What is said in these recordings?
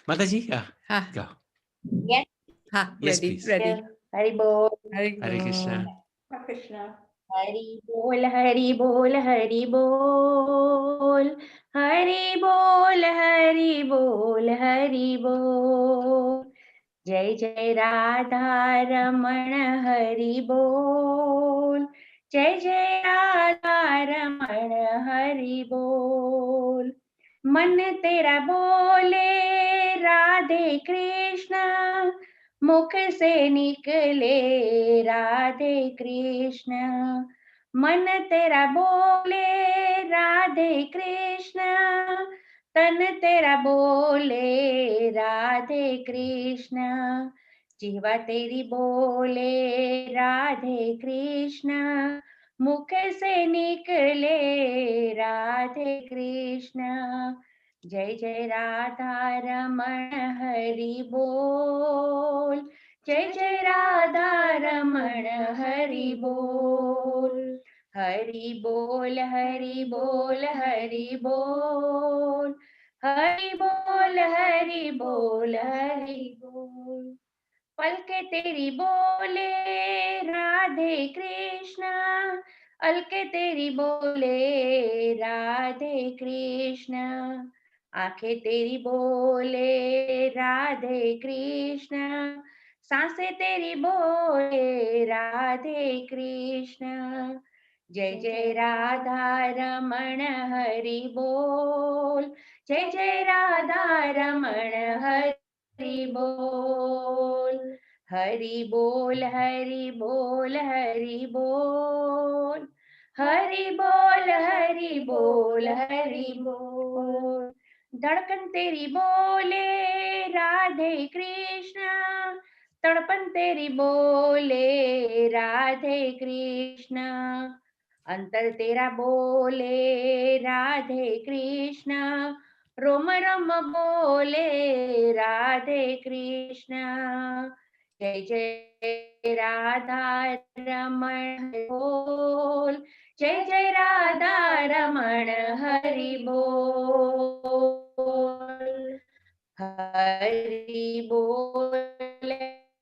Mataji, go. Yes. Yes, Ready, please. ready. Hari Bol. Hari Hare Krishna. Hare Krishna. Hari Bol, Hari Bol, Hari Bol. Hari Bol, Hari Bol, Hari Bol. Jai Jai Radha Raman Hari Bol. Jai Jai Radha Raman Hari Bol. मन तेरा बोले राधे कृष्ण, मुख से निकले राधे कृष्ण. मन तेरा बोले राधे कृष्ण, तन तेरा बोले राधे कृष्ण. जिह्वा तेरी बोले राधे कृष्ण, मुख से निकले राधे कृष्ण. जय जय राधा रमण हरि बोल. जय जय राधा रमण हरि बोल. हरि बोल हरि बोल हरि बोल. हरि बोल हरि बोल हरि बोल. पलके तेरी बोले राधे कृष्ण, अलके तेरी बोले राधे कृष्ण. आंखें तेरी बोले राधे कृष्ण, सांसें तेरी बोले राधे कृष्ण. जय जय राधा रमण हरि बोल. जय जय राधा रमण हरि बोल. हरि बोल हरि बोल हरि बोल. हरि बोल हरि बोल हरि बोल. धड़कन तेरी बोले राधे कृष्ण, तड़पन तेरी बोले राधे कृष्ण. अंतर तेरा बोले राधे कृष्ण, रोम रोम बोले राधे कृष्ण. जय जय राधा रमण बोल. जय जय राधा रमण हरि बोल. हरि बोल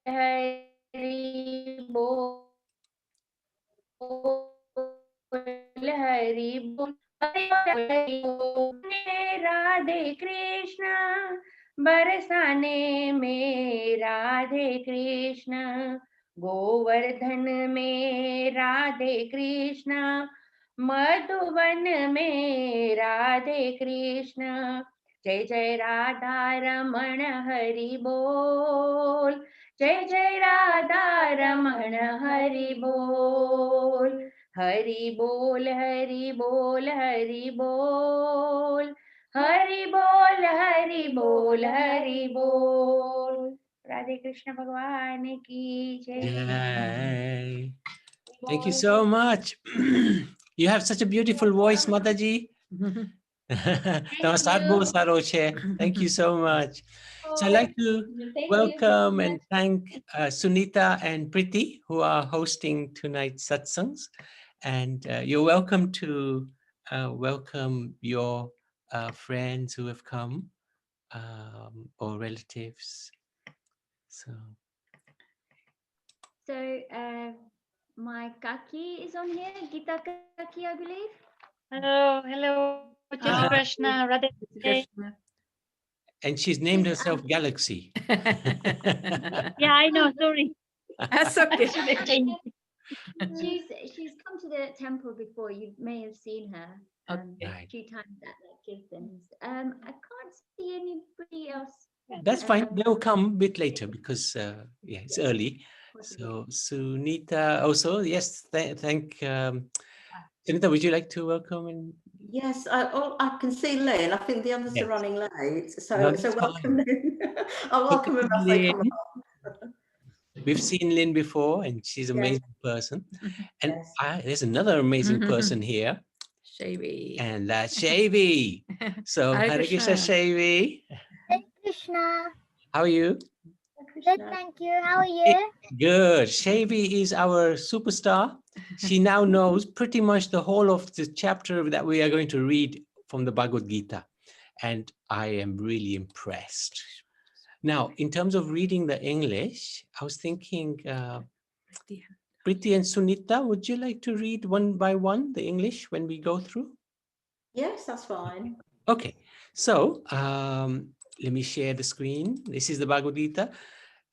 हरि बोल. हरि बोल. हरि बोल. राधे कृष्ण बरसाने में राधे कृष्ण. गोवर्धन में राधे कृष्ण, मधुवन में राधे कृष्ण. जय जय राधा रमण हरि बोल. जय जय राधा रमण हरि बोल. हरि बोल हरि बोल हरि बोल. हरि बोल हरि बोल हरि बोल. राधे कृष्ण भगवान की जय. Yay. Thank you so much. You have such a beautiful voice, Mataji. Thank you so much. So I'd like to welcome and thank Sunita and Priti, who are hosting tonight's satsangs. And you're welcome to welcome your friends who have come or relatives. So my Kaki is on here, Gita Kaki, I believe. Hello, hello, Jai Krishna, Radhe Krishna. And she's named herself Galaxy. Yeah, I know, sorry. That's okay. She's come to the temple before. You may have seen her a few times at Kirtans. I can't see anybody else. That's fine. They'll come a bit later because yeah, it's early. So Sunita also, yes, thank Sunita, would you like to welcome? Yes, I can see Lynn. I think the others are running late. So welcome, Lynn. I'll welcome them as they come up. We've seen Lynn before and she's an amazing person. And there's another amazing person here. Shavi. And that's Shavi. So Hare Krishna, Shavi. Hare Krishna. How are you? Good, thank you. How are you? Good. Shavi is our superstar. She now knows pretty much the whole of the chapter that we are going to read from the Bhagavad Gita. and I am really impressed. Now, in terms of reading the English, I was thinking, Priti and Sunita, would you like to read one by one the English when we go through? Yes, that's fine. Okay, so let me share the screen. This is the Bhagavad Gita.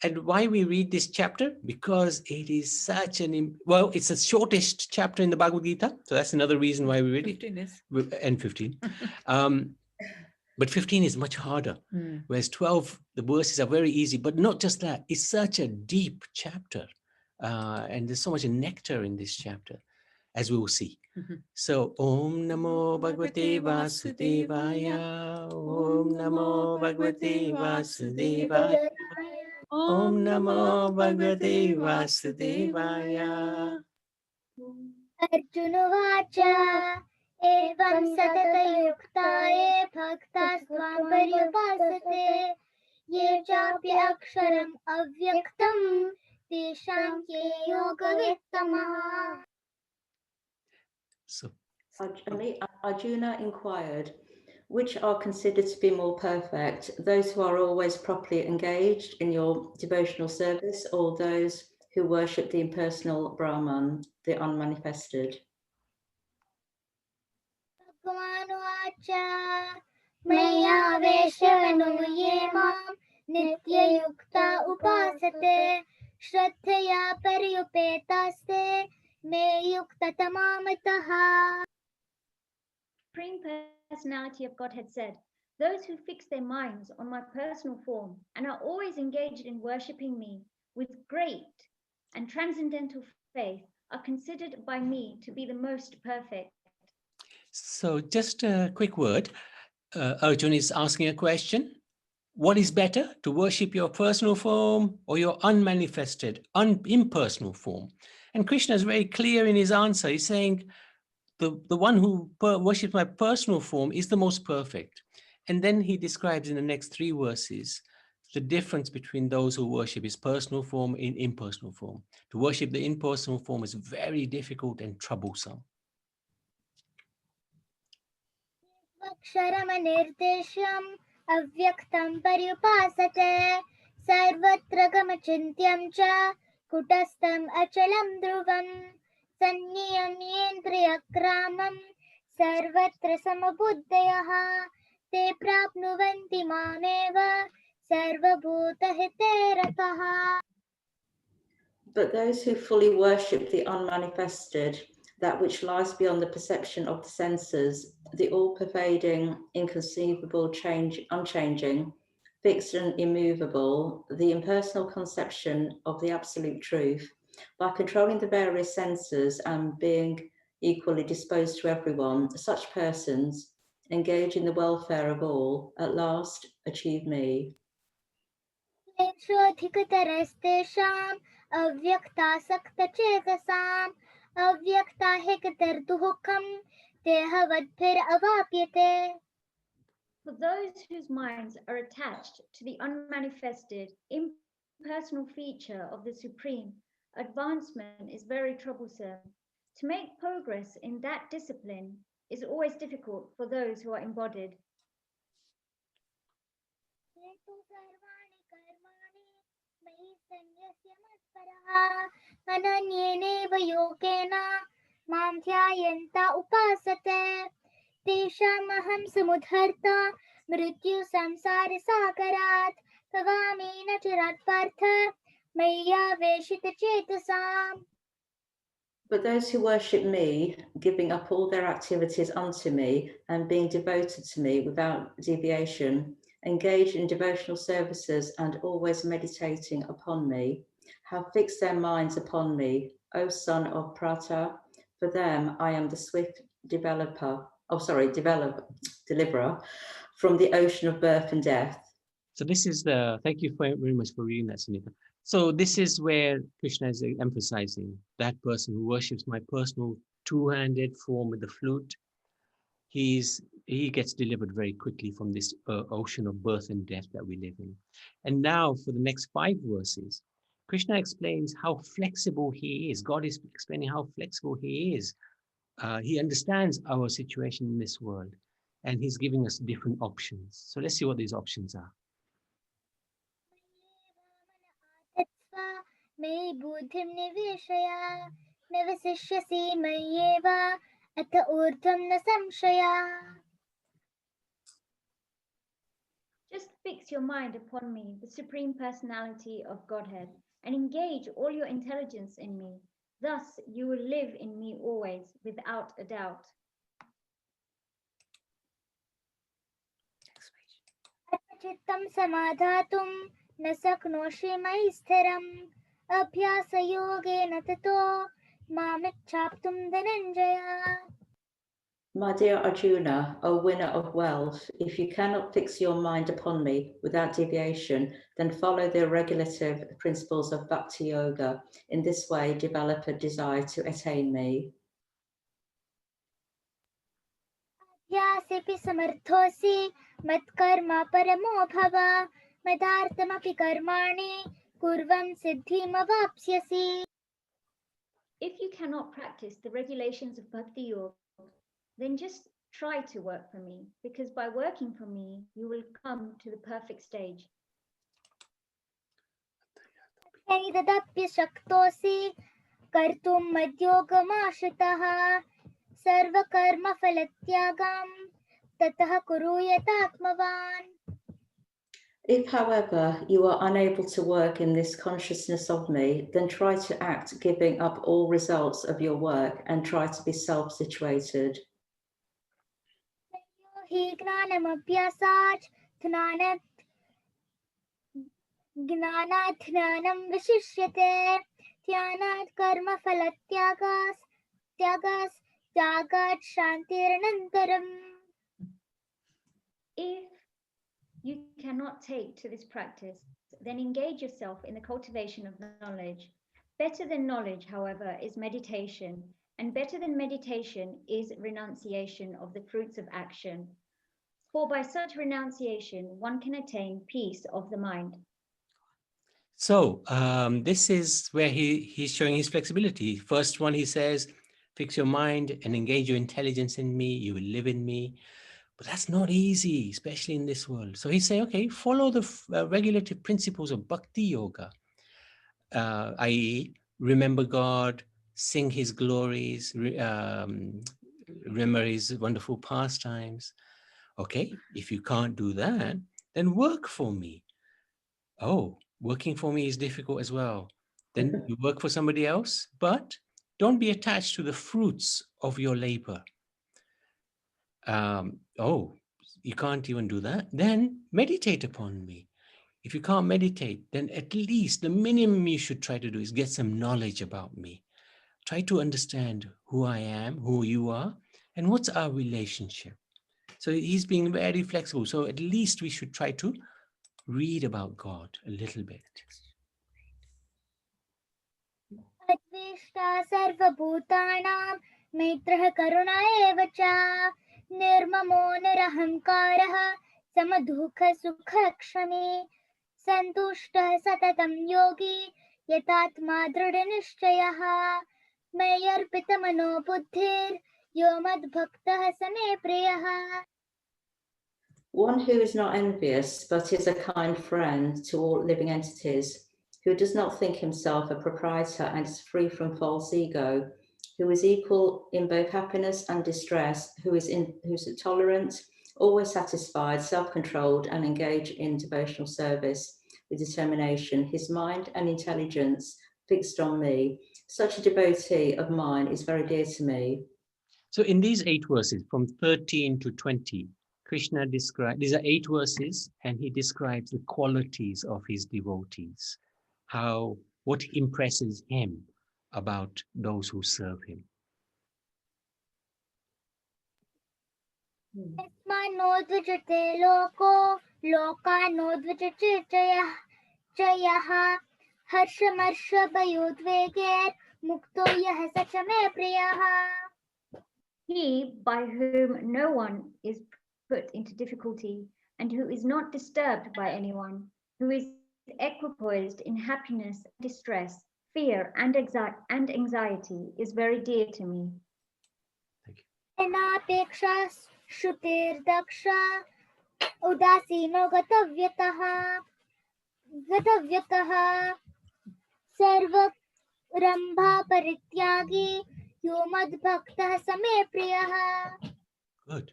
And why we read this chapter? Because it is such an, well, it's the shortest chapter in the Bhagavad Gita. So that's another reason why we read it. 15 is. And 15. But 15 is much harder. Whereas 12, the verses are very easy, but not just that. It's such a deep chapter. And there's so much nectar in this chapter, as we will see. So, Om Namo Bhagavate Vasudevaya. Om Namo Bhagavate Vasudevaya. Om Namo Bhagavate Vasudevaya. Arjunuvacha evam satatayuktaye bhaktastvam paryupasate ye chapya aksharam avyaktam tesham ke yogavittamaha. So, Arjuna inquired, which are considered to be more perfect, those who are always properly engaged in your devotional service, or those who worship the impersonal Brahman, the unmanifested? Bhaganuvacha maya veshvanu ye mam nitya yukta upasate shraddhaya paryupetaste me yukta tamamataha. Supreme Personality of Godhead said, those who fix their minds on my personal form and are always engaged in worshipping me with great and transcendental faith are considered by me to be the most perfect. so just a quick word. Arjuna is asking a question. What is better, to worship your personal form or your unmanifested, impersonal form? And Krishna is very clear in his answer. He's saying, the one who worships my personal form is the most perfect. And then he describes in the next 3 verses the difference between those who worship his personal form in impersonal form. To worship the impersonal form is very difficult and troublesome. Aksharam avyaktam paryupasate sarvatra gamachintyam cha kutastam achalam dhruvam sanniyam yendriyakramam sarvatra samabuddhayaha te prapnuvanti mameva sarvabhutahite rataha. But those who fully worship the unmanifested, that which lies beyond the perception of the senses, the all-pervading, inconceivable, unchanging, fixed and immovable, the impersonal conception of the absolute truth, by controlling the various senses and being equally disposed to everyone, such persons, engage in the welfare of all, at last achieve me. Ekshadhikatarastesham avyaktasaktachetasam avyaktahikarduhukam tehavaddhir avapyate. For those whose minds are attached to the unmanifested, impersonal feature of the Supreme, advancement is very troublesome. To make progress in that discipline is always difficult for those who are embodied. Ananyeneva yogena mam dhyayanta upasate tesham aham samudharta mrityu samsara sagarat tavamena chirat partha maya veshita chetasam. But those who worship me, giving up all their activities unto me and being devoted to me without deviation, engaged in devotional services and always meditating upon me, have fixed their minds upon me, O son of Prata. For them, I am the swift deliverer from the ocean of birth and death. So this is thank you very much for reading that, Sunita. So this is where Krishna is emphasizing that person who worships my personal two-handed form with the flute, he gets delivered very quickly from this ocean of birth and death that we live in. And now for the next 5 verses, Krishna explains how flexible he is. God is explaining how flexible he is. He understands our situation in this world. and he's giving us different options. So let's see what these options are. मयि बुद्धिं निवेशय निवसिष्यसि मय्येव अथ ऊर्ध्वं न संशयः. Just fix your mind upon me, the Supreme Personality of Godhead, and engage all your intelligence in me. Thus you will live in me always, without a doubt. चित्तं समाधातुं न शक्नोषि मयि स्थिरम् अभ्यासयोगेन ततो मामिच्छाप्तुं Dhananjay. My dear Arjuna, O winner of wealth, if you cannot fix your mind upon me without deviation, then follow the regulative principles of Bhakti Yoga. In this way, develop a desire to attain me. अभ्यासेऽपि समर्थोऽसि मत्कर्म परमो भव मदार्थमपि कर्माणि कुर्वन् सिद्धिमवाप्स्यसि. If you cannot practice the regulations of Bhakti Yoga, then just try to work for me, because by working for me, you will come to the perfect stage. तदप्य शक्तोऽसि कर्तुं मद्योगमाश्रितः सर्वकर्मफलत्यागं ततः कुरु यतात्मवान्. If, however, you are unable to work in this consciousness of me, then try to act giving up all results of your work and try to be self-situated. हि ज्ञानमभ्यासात् ज्ञानात् ज्ञानं विशिष्यते ध्यानात् त्यागात् शान्तिरनन्तरम्. If you cannot take to this practice, then engage yourself in the cultivation of knowledge. Better than knowledge, however, is meditation, and better than meditation is renunciation of the fruits of action. For by such renunciation, one can attain peace of the mind. So this is where he's showing his flexibility. First one, he says, fix your mind and engage your intelligence in me, you will live in me. But that's not easy, especially in this world. So he's saying, okay, follow the regulative principles of Bhakti Yoga, i.e. remember God, sing his glories, remember his wonderful pastimes. Okay, if you can't do that, then work for me. Oh, working for me is difficult as well. Then you work for somebody else, but don't be attached to the fruits of your labor. Oh, you can't even do that. Then meditate upon me. If you can't meditate, then at least the minimum you should try to do is get some knowledge about me. Try to understand who I am, who you are, and what's our relationship. So he's being very flexible. So at least we should try to read about God a little bit. अद्वेष्टा सर्वभूतानां मैत्रः करुणा एव च निर्ममो निरहङ्कारः समदुःखसुखक्षमी सन्तुष्टः सततं योगी यतात्मा दृढनिश्चयः मय्यर्पितमनो बुद्धिर्यो मद्भक्तः स मे प्रियः. One who is not envious, but is a kind friend to all living entities, who does not think himself a proprietor and is free from false ego, who is equal in both happiness and distress, who's tolerant, always satisfied, self-controlled, and engaged in devotional service with determination, his mind and intelligence fixed on me. Such a devotee of mine is very dear to me. So in these 8 verses, from 13 to 20, Krishna describes, these are 8 verses, and he describes the qualities of his devotees, what impresses him about those who serve him. यस्मान्नोद्विजते लोको लोकान्नोद्विजते जयः हर्षमर्षभयोद्वेगैर्मुक्तो यः स च मे प्रियः. He by whom no one is put into difficulty and who is not disturbed by anyone, who is equipoised in happiness, distress, fear, and anxiety, is very dear to me. अनापेक्षा Shrutirdaksha Udasino Gatavyataha Sarva Rambha Parityagi Yo Madbhaktah Same Priyaha. Good.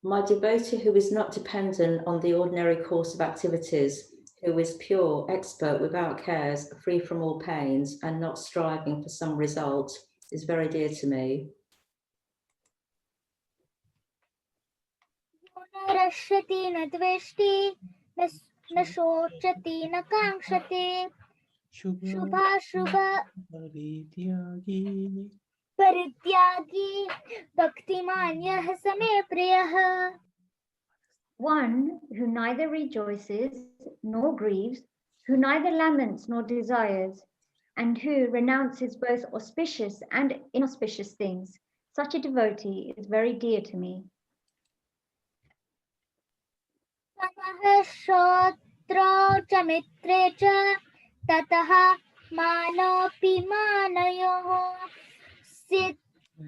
My devotee who is not dependent on the ordinary course of activities, who is pure, expert, without cares, free from all pains, and not striving for some result, is very dear to me. Narashyati na dveshti na shochati na kankshati Shubha Shubha Parityagi. Parityagi Bhaktimanyah Same Priyaha. One who neither rejoices nor grieves, who neither laments nor desires, and who renounces both auspicious and inauspicious things. Such a devotee is very dear to me. Tataha Shotra cha Mitre cha Tataha Manopi Manayoho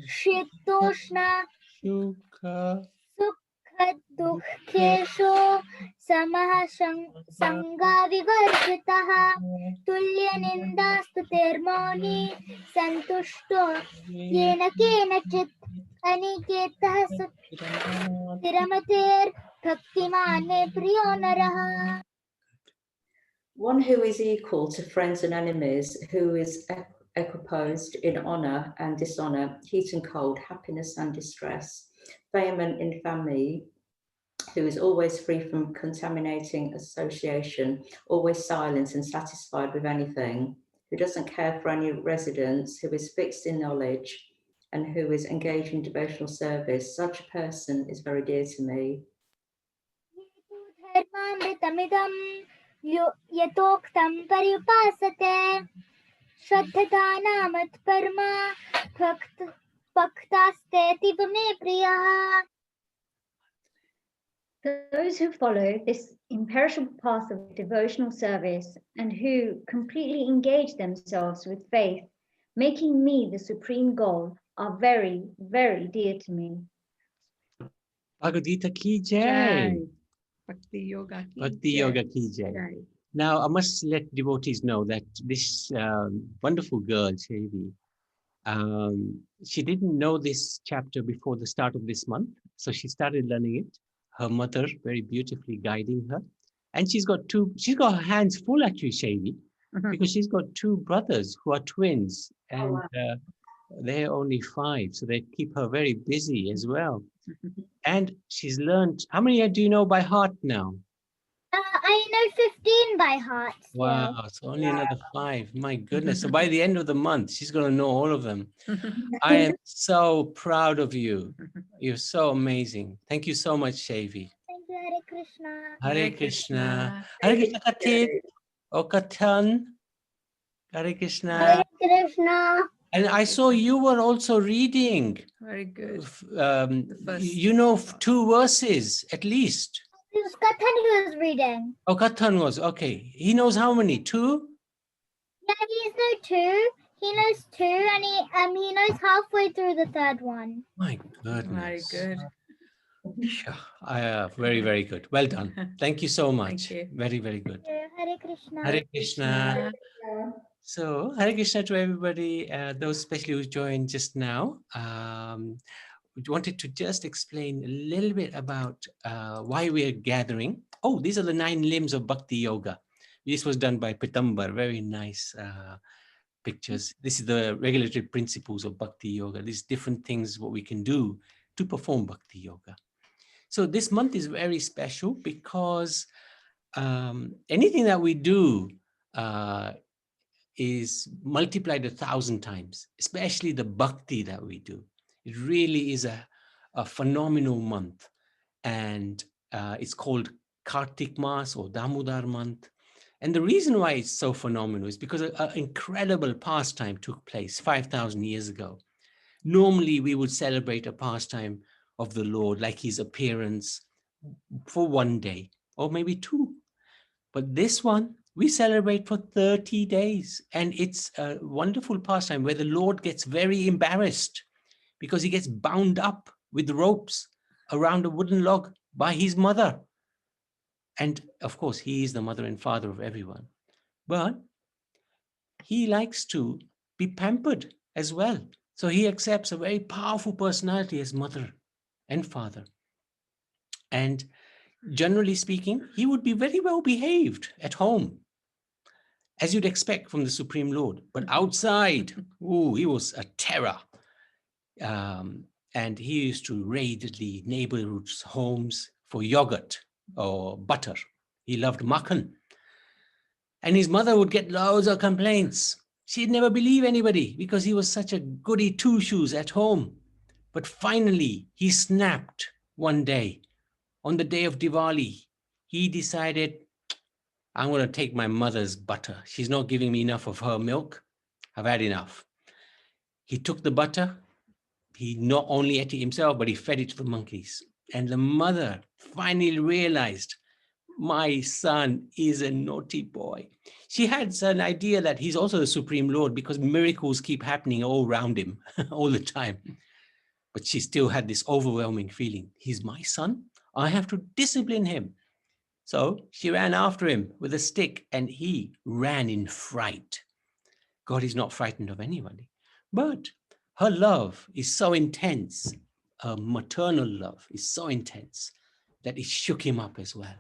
Shitoshna Sukha. Sukha Dukkhesho Samaha Sangha Vivarjitaha Tulya Nindastu Termoni Santushto Yena Kenachit Aniketah Tiramater Bhaktimane Priyo Naraha. One who is equal to friends and enemies, who is equiposed in honor and dishonor, heat and cold, happiness and distress, fame and infamy, who is always free from contaminating association, always silent and satisfied with anything, who doesn't care for any residence, who is fixed in knowledge, and who is engaged in devotional service. Such a person is very dear to me. Dharmamritamidam Yatoktam Paripasate Shraddhadanamat Parma Bhaktaste Tibame Priyaha. Those who follow this imperishable path of devotional service and who completely engage themselves with faith, making me the supreme goal, are very, very dear to me. Bhagavad Gita ki jai. Jai. Bhakti Yoga ki Bhakti jai. Yoga ki jai. Jai. Now, I must let devotees know that this wonderful girl, Chevi, she didn't know this chapter before the start of this month. So she started learning it. Her mother very beautifully guiding her. And she's got her hands full actually, Chevi, because she's got two brothers who are twins. And they're only 5. So they keep her very busy as well. And she's learned, how many do you know by heart now? I know 15 by heart. Still. Wow, so only another 5. My goodness. So by the end of the month, she's going to know all of them. I am so proud of you. You're so amazing. Thank you so much, Chevi. Thank you, Hare Krishna. Hare Krishna. Hare Krishna, Kartik. Oh, Katan. Hare Krishna. Hare Krishna. And I saw you were also reading. Very good. You know 2 verses at least. It was Kathan who was reading. Oh, Katan was. Okay. He knows how many? 2? Yeah, he knows 2. He knows 2 and he knows halfway through the 3rd one. My goodness. Very good. Very, very good. Well done. Thank you so much. Thank you. Very, very good. Hare Krishna. Hare Krishna. So, Hare Krishna to everybody, those especially who joined just now. We wanted to just explain a little bit about why we are gathering. Oh, these are the 9 limbs of Bhakti Yoga. This was done by Pitambar. Very nice pictures. This is the regulatory principles of Bhakti Yoga. These different things what we can do to perform Bhakti Yoga. So this month is very special because anything that we do is multiplied 1,000 times, especially the bhakti that we do. It really is a phenomenal month. And it's called Kartik Mas or Damodar month. And the reason why it's so phenomenal is because an incredible pastime took place 5,000 years ago. Normally, we would celebrate a pastime of the Lord, like his appearance, for 1 day or maybe 2. But this one, we celebrate for 30 days. And it's a wonderful pastime where the Lord gets very embarrassed because he gets bound up with ropes around a wooden log by his mother. And of course, he is the mother and father of everyone. But he likes to be pampered as well. So he accepts a very powerful personality as mother and father. And generally speaking, he would be very well behaved at home, as you'd expect from the Supreme Lord. But outside, he was a terror. And he used to raid the neighborhood's homes for yogurt or butter. He loved makhan. And his mother would get loads of complaints. She'd never believe anybody because he was such a goody two-shoes at home. But finally, he snapped one day. On the day of Diwali, he decided, I'm going to take my mother's butter. She's not giving me enough of her milk. I've had enough. He took the butter. He not only ate it himself, but he fed it to the monkeys. And the mother finally realized, my son is a naughty boy. She had an idea that he's also the Supreme Lord because miracles keep happening all around him all the time. But she still had this overwhelming feeling. He's my son. I have to discipline him. So she ran after him with a stick and he ran in fright. God is not frightened of anybody. But her love is so intense. Her maternal love is so intense that it shook him up as well.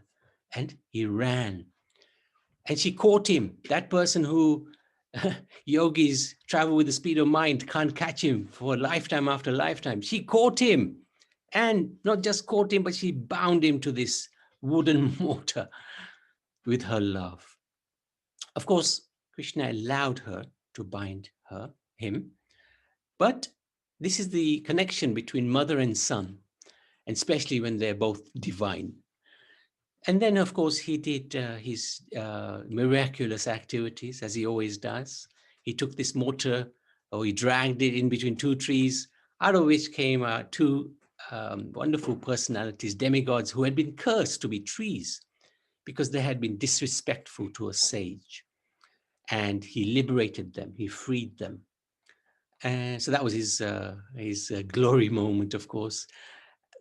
And he ran. And she caught him. That person who yogis travel with the speed of mind can't catch him for lifetime after lifetime. She caught him. And not just caught him, but she bound him to this wooden mortar with her love. Of course, Krishna allowed her to bind him. But this is the connection between mother and son, and especially when they're both divine. And then, of course, he did his miraculous activities, as he always does. He took this mortar, or he dragged it in between two trees, out of which came two wonderful personalities, demigods, who had been cursed to be trees because they had been disrespectful to a sage. And he liberated them, he freed them. And so that was his glory moment, of course.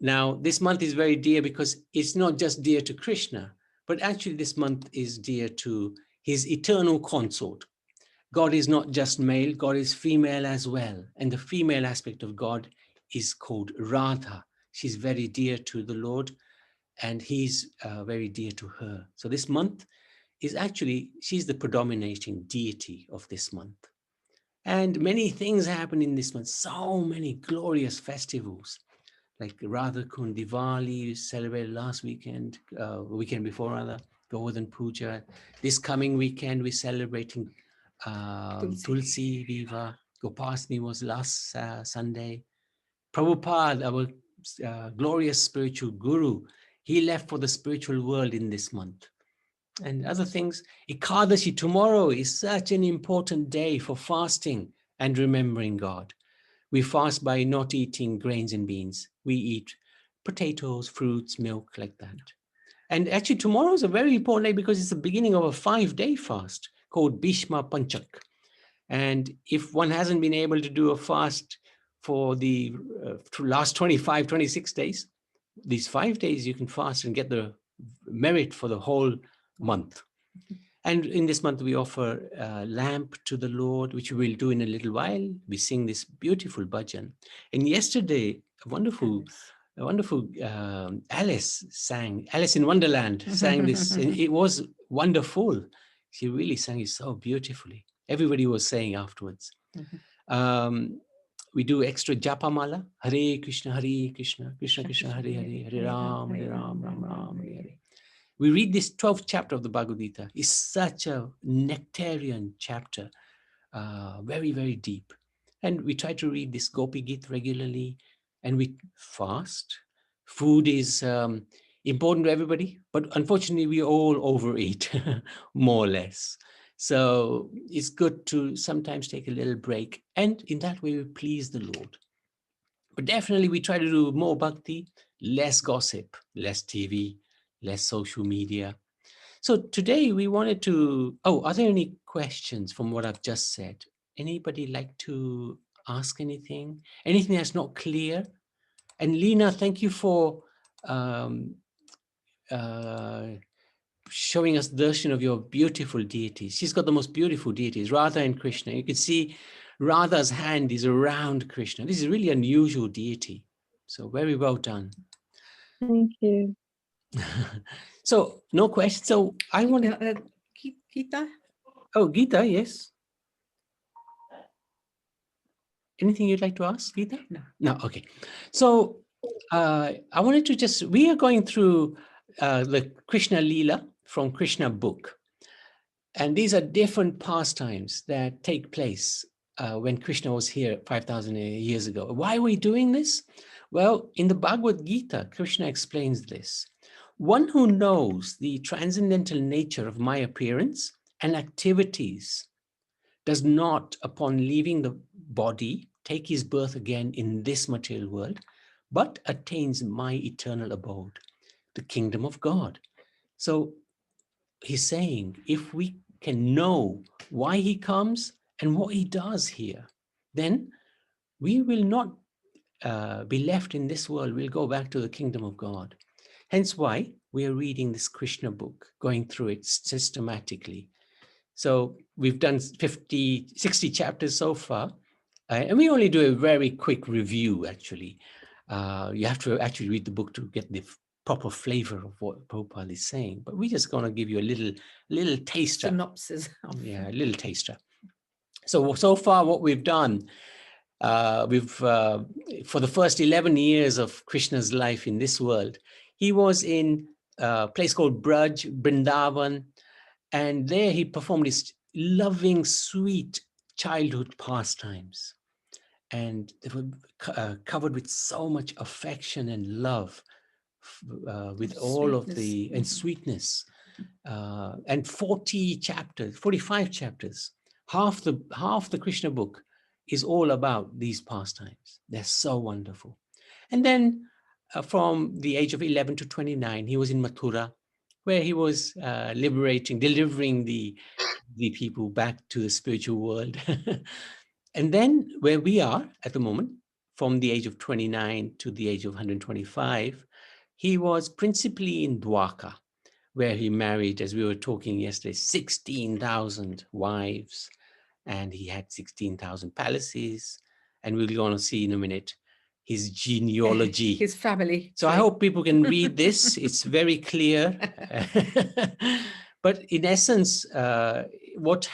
Now, this month is very dear because it's not just dear to Krishna, but actually this month is dear to his eternal consort. God is not just male, God is female as well. And the female aspect of God is called Radha. She's very dear to the Lord and he's very dear to her. So this month is actually, she's the predominating deity of this month. And many things happen in this month, so many glorious festivals. Like Radha Kund, Diwali, celebrated last weekend, weekend before rather, Govardhan Puja. This coming weekend, we're celebrating Tulsi Viva. Gopasni was last Sunday. Prabhupada, our glorious spiritual guru, he left for the spiritual world in this month. And other things, Ekadashi tomorrow is such an important day for fasting and remembering God. We fast by not eating grains and beans. We eat potatoes, fruits, milk, like that. And actually tomorrow is a very important day because it's the beginning of a 5-day fast called Bhishma Panchak. And if one hasn't been able to do a fast for the last 25, 26 days, these 5 days you can fast and get the merit for the whole month. And in this month, we offer a lamp to the Lord, which we will do in a little while. We sing this beautiful bhajan. And yesterday, a wonderful Alice in Wonderland sang this. It was wonderful. She really sang it so beautifully. Everybody was saying afterwards. We do extra japamala. Hare Krishna, Krishna Krishna, Hare Hare, Hare Ram, Ram Ram, Hare Hare. We read this 12th chapter of the Bhagavad Gita. It's such a nectarian chapter, very, very deep. And we try to read this Gopi Gita regularly, and we fast. Food is important to everybody, but unfortunately we all overeat, more or less. So it's good to sometimes take a little break, and in that way we please the Lord. But definitely we try to do more bhakti, less gossip, less TV, less social media. So today we wanted to, are there any questions from what I've just said? Anybody like to ask anything? Anything that's not clear? And Lena, thank you for showing us darshan of your beautiful deities. She's got the most beautiful deities, Radha and Krishna. You can see Radha's hand is around Krishna. This is really unusual deity. So very well done. Thank you. So no question. So I want to... Gita? Oh, Gita, yes. Anything you'd like to ask, Gita? No. No, okay. So I wanted to just... We are going through the Krishna Leela from Krishna book. And these are different pastimes that take place when Krishna was here 5,000 years ago. Why are we doing this? Well, in the Bhagavad Gita, Krishna explains this. One who knows the transcendental nature of my appearance and activities does not, upon leaving the body, take his birth again in this material world, but attains my eternal abode, the kingdom of God. So he's saying, if we can know why he comes and what he does here, then we will not be left in this world. We'll go back to the kingdom of God. Hence why we are reading this Krishna book, going through it systematically. So we've done 60 chapters so far, and we only do a very quick review, actually. You have to actually read the book to get the proper flavor of what Prabhupada is saying, but we're just going to give you a little taster. Synopsis. Yeah, a little taster. So far what we've done, for the first 11 years of Krishna's life in this world, he was in a place called Braj, Vrindavan, and there he performed his loving, sweet childhood pastimes. And they were covered with so much affection and love, with all of the, and sweetness. And 45 chapters, half the Krishna book is all about these pastimes. They're so wonderful. And then from the age of 11 to 29, he was in Mathura, where he was delivering the people back to the spiritual world. And then where we are at the moment, from the age of 29 to the age of 125, he was principally in Dwarka, where he married, as we were talking yesterday, 16,000 wives, and he had 16,000 palaces. And we're going to see in a minute his genealogy. His family. So I hope people can read this. It's very clear. But in essence, what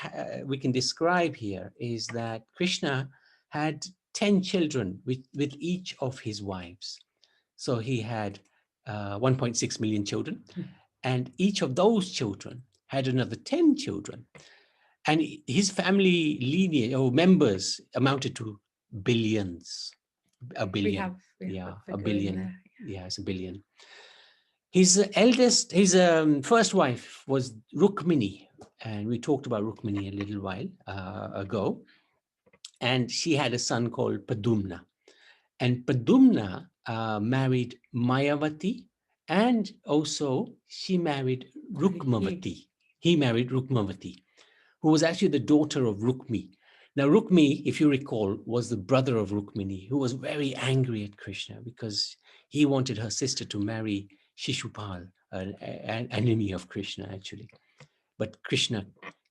we can describe here is that Krishna had 10 children with each of his wives. So he had 1.6 million children, and each of those children had another 10 children. And his family lineage or members amounted to billions. A billion. A billion. Yeah, it's a billion. His first wife was Rukmini, and we talked about Rukmini a little while ago. And she had a son called Padumna. And Padumna married Mayavati, and also she married Rukmavati. He married Rukmavati, who was actually the daughter of Rukmi. Now, Rukmi, if you recall, was the brother of Rukmini, who was very angry at Krishna because he wanted her sister to marry Shishupal, an enemy of Krishna, actually. But Krishna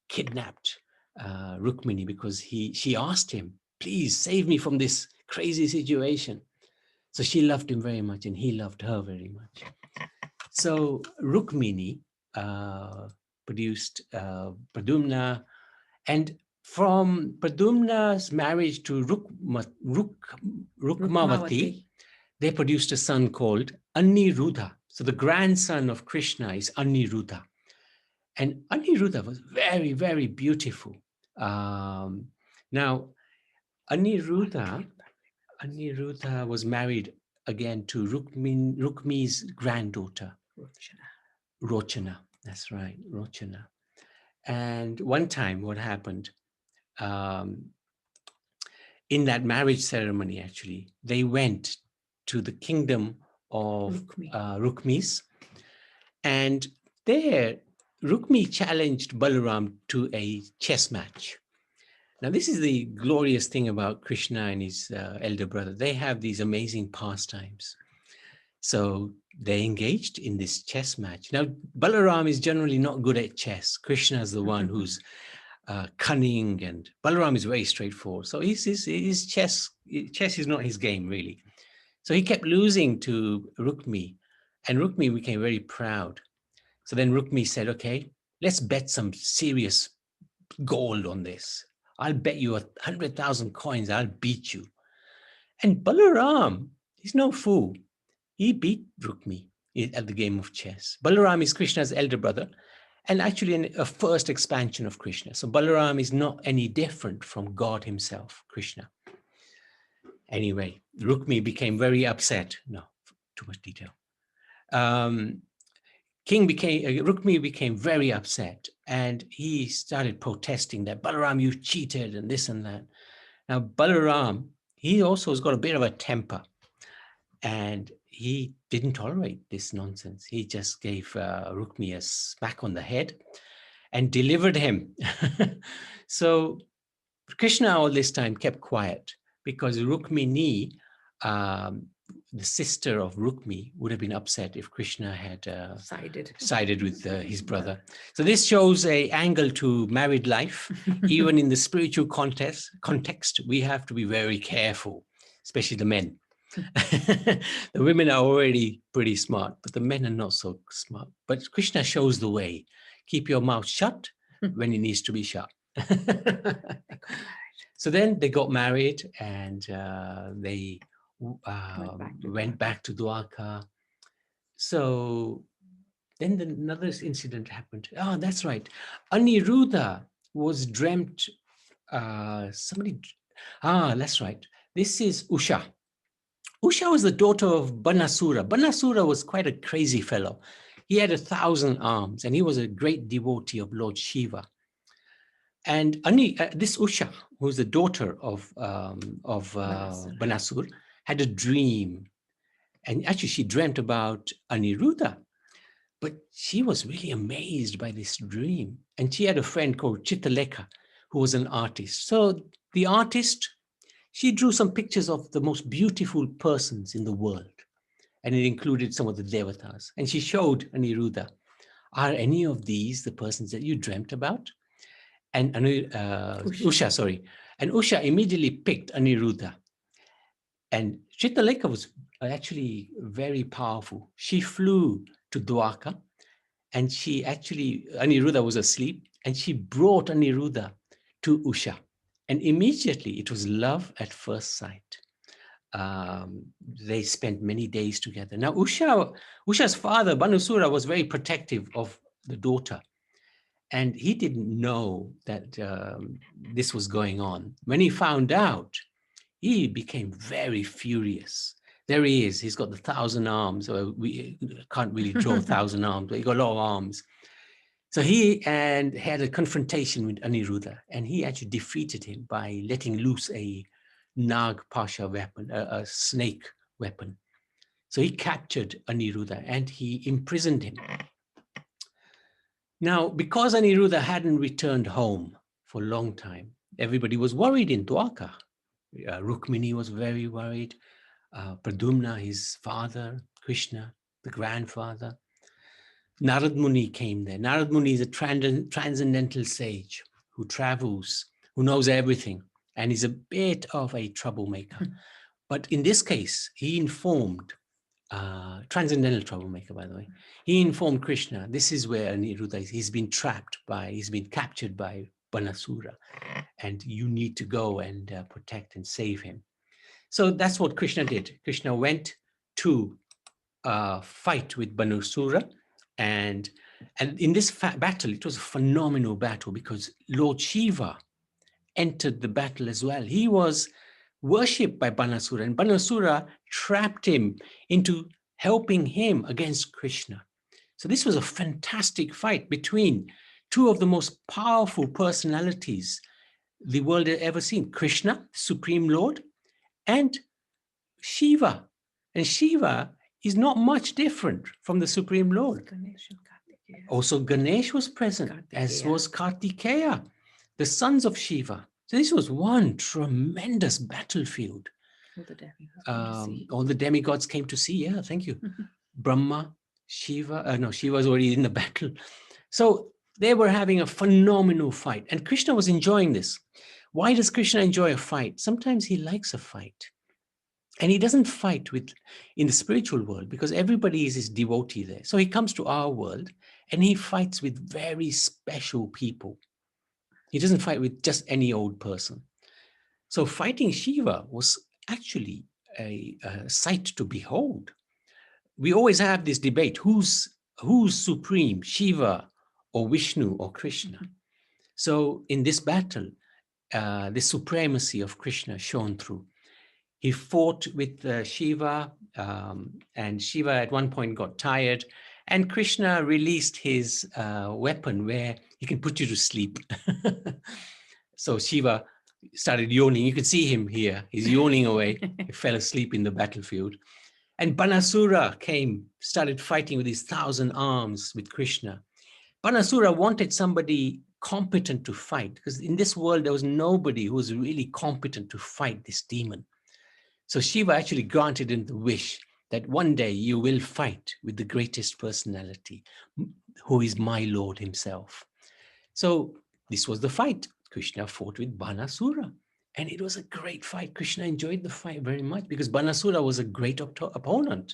kidnapped Rukmini because she asked him, please save me from this crazy situation. So she loved him very much, and he loved her very much. So Rukmini produced Padumna, and from Padumna's marriage to Rukmavati, they produced a son called Aniruddha. So the grandson of Krishna is Aniruddha. And Aniruddha was very, very beautiful. Now, Aniruddha was married again to Rukmi's granddaughter, Rochana. That's right, Rochana. And one time what happened, in that marriage ceremony, actually, they went to the kingdom of Rukmis, and there Rukmi challenged Balaram to a chess match. Now, this is the glorious thing about Krishna and his elder brother. They have these amazing pastimes. So they engaged in this chess match. Now, Balaram is generally not good at chess. Krishna is the one who's cunning, and Balaram is very straightforward. So his chess is not his game, really. So he kept losing to Rukmi, and Rukmi became very proud. So then Rukmi said, okay, let's bet some serious gold on this. I'll bet you 100,000 coins, I'll beat you. And Balaram, he's no fool. He beat Rukmi at the game of chess. Balaram is Krishna's elder brother, and actually a first expansion of Krishna. So Balaram is not any different from God himself, Krishna. Anyway, Rukmi became very upset. No, too much detail. Rukmi became very upset, and he started protesting that Balaram, you cheated and this and that. Now Balaram, he also has got a bit of a temper, and he didn't tolerate this nonsense. He just gave Rukmi a smack on the head and delivered him. So Krishna all this time kept quiet, because Rukmini, the sister of Rukmi, would have been upset if Krishna had sided with his brother. So this shows an angle to married life. Even in the spiritual context, we have to be very careful, especially the men. The women are already pretty smart, but the men are not so smart. But Krishna shows the way. Keep your mouth shut when it needs to be shut. So then they got married, and they went back to Dwarka. So then another incident happened. Oh, that's right. Aniruddha was dreamt. That's right. This is Usha. Usha was the daughter of Banasura. Banasura was quite a crazy fellow. He had 1,000 arms, and he was a great devotee of Lord Shiva. And this Usha, who was the daughter of Banasura, had a dream. And actually, she dreamt about Aniruddha. But she was really amazed by this dream. And she had a friend called Chitaleka, who was an artist. So the artist, she drew some pictures of the most beautiful persons in the world. And it included some of the devatas. And she showed Aniruddha, are any of these the persons that you dreamt about? And Usha. And Usha immediately picked Aniruddha. And Chitaleka was actually very powerful. She flew to Dwarka, and Aniruddha was asleep, and she brought Aniruddha to Usha. And immediately it was love at first sight. They spent many days together. Now Usha's father, Banasura, was very protective of the daughter. And he didn't know that this was going on. When he found out, he became very furious. There he is. He's got the 1,000 arms. We can't really draw 1,000 arms, but he got a lot of arms. So he had a confrontation with Aniruddha, and he actually defeated him by letting loose a Nag Pasha weapon, a snake weapon. So he captured Aniruddha and he imprisoned him. Now, because Aniruddha hadn't returned home for a long time, everybody was worried in Dwarka. Rukmini was very worried. Pradumna, his father, Krishna, the grandfather. Narad Muni came there. Narad Muni is a transcendental sage who travels, who knows everything, and is a bit of a troublemaker. But in this case, he informed, transcendental troublemaker, by the way, he informed Krishna, this is where Aniruddha is. He's been captured by Banasura, and you need to go and protect and save him. So that's what Krishna did. Krishna went to fight with Banasura, and in this battle, it was a phenomenal battle because Lord Shiva entered the battle as well. He was worshipped by Banasura, and Banasura trapped him into helping him against Krishna. So this was a fantastic fight between two of the most powerful personalities the world had ever seen, Krishna, Supreme Lord, and Shiva. And Shiva is not much different from the Supreme Lord. Also, Ganesh was present, as was Kartikeya, the sons of Shiva. So this was one tremendous battlefield. All the demigods came to see. All the demigods came to see. Yeah, thank you. Brahma, Shiva. No, Shiva was already in the battle. So they were having a phenomenal fight. And Krishna was enjoying this. Why does Krishna enjoy a fight? Sometimes he likes a fight. And he doesn't fight in the spiritual world because everybody is his devotee there. So he comes to our world and he fights with very special people. He doesn't fight with just any old person. So fighting Shiva was actually a sight to behold. We always have this debate, who's supreme, Shiva or Vishnu or Krishna? So in this battle, the supremacy of Krishna shone through. He fought with Shiva, and Shiva at one point got tired, and Krishna released his weapon where he can put you to sleep. So Shiva started yawning. You could see him here. He's yawning away. He fell asleep in the battlefield. And Banasura came, started fighting with his 1,000 arms with Krishna. Banasura wanted somebody competent to fight, because in this world, there was nobody who was really competent to fight this demon. So Shiva actually granted him the wish that one day you will fight with the greatest personality, who is my Lord himself. So this was the fight. Krishna fought with Banasura. And it was a great fight. Krishna enjoyed the fight very much because Banasura was a great opponent.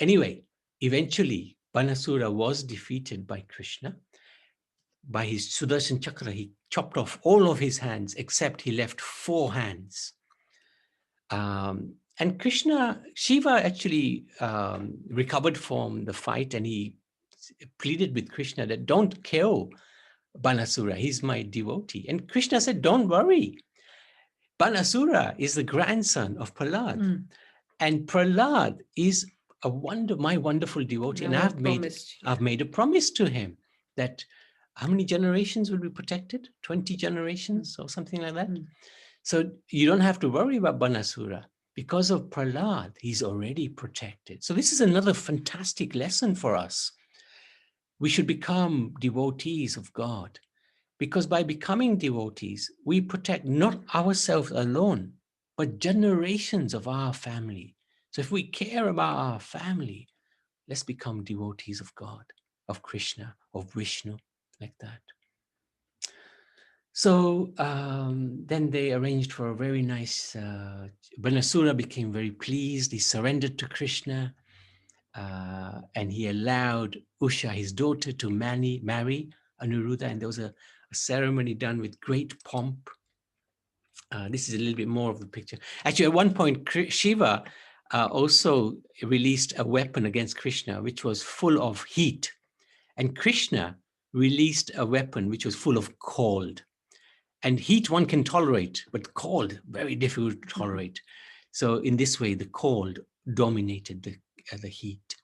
Anyway, eventually, Banasura was defeated by Krishna. By his Sudarshan Chakra, he chopped off all of his hands, except he left 4 hands. And Shiva actually recovered from the fight, and he pleaded with Krishna that don't kill Banasura, he's my devotee. And Krishna said, don't worry. Banasura is the grandson of Prahlad. And Prahlad is my wonderful devotee. And I've made a promise to him that how many generations will be protected? 20 generations or something like that. So you don't have to worry about Banasura. Because of Prahlad, he's already protected. So this is another fantastic lesson for us. We should become devotees of God, because by becoming devotees, we protect not ourselves alone, but generations of our family. So if we care about our family, let's become devotees of God, of Krishna, of Vishnu, like that. So then they arranged for a very nice, Banasura became very pleased. He surrendered to Krishna. And he allowed Usha, his daughter, to marry Anuruddha, and there was a ceremony done with great pomp. This is a little bit more of the picture. Actually, at one point, Shiva also released a weapon against Krishna, which was full of heat. And Krishna released a weapon which was full of cold. And heat one can tolerate, but cold, very difficult to tolerate. So in this way, the cold dominated the heat.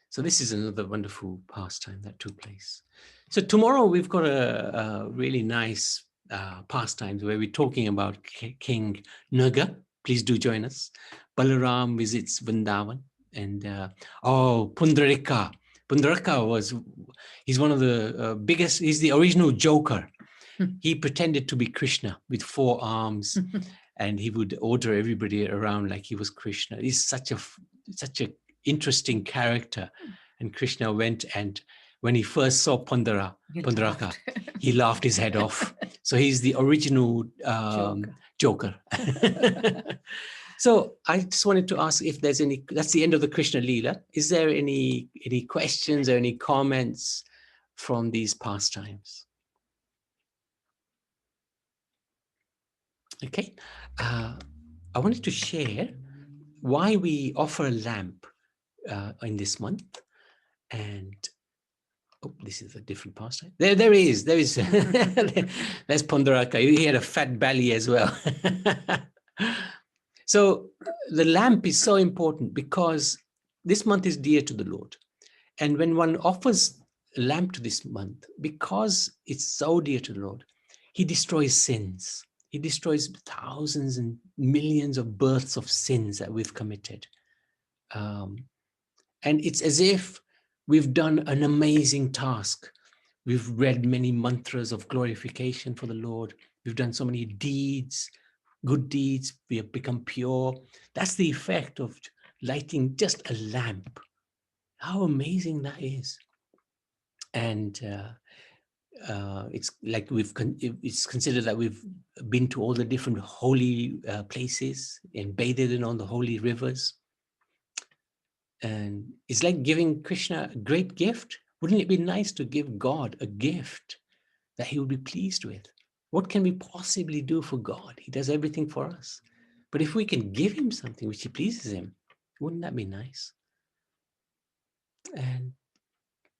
So this is another wonderful pastime that took place. So tomorrow we've got a really nice pastime where we're talking about King Naga. Please do join us. Balaram visits Vrindavan. And Pundarika. Pundarika he's one of the biggest, he's the original Joker. He pretended to be Krishna with 4 arms. And he would order everybody around like he was Krishna. He's such a interesting character. And Krishna went, and when he first saw Pundaraka, he laughed his head off. So he's the original Joker. So I just wanted to ask if there's any, that's the end of the Krishna Leela. Is there any questions or any comments from these pastimes? Okay. I wanted to share why we offer a lamp in this month. And this is a different pastime. There is. There's Pundaraka. He had a fat belly as well. So the lamp is so important because this month is dear to the Lord. And when one offers a lamp to this month, because it's so dear to the Lord, he destroys sins. He destroys thousands and millions of births of sins that we've committed. And it's as if we've done an amazing task. We've read many mantras of glorification for the Lord. We've done so many deeds, good deeds. We have become pure. That's the effect of lighting just a lamp. How amazing that is. And it's like it's considered that we've been to all the different holy places and bathed in all the holy rivers. And it's like giving Krishna a great gift. Wouldn't it be nice to give God a gift that he would be pleased with? What can we possibly do for God? He does everything for us. But if we can give him something which he pleases him, wouldn't that be nice? And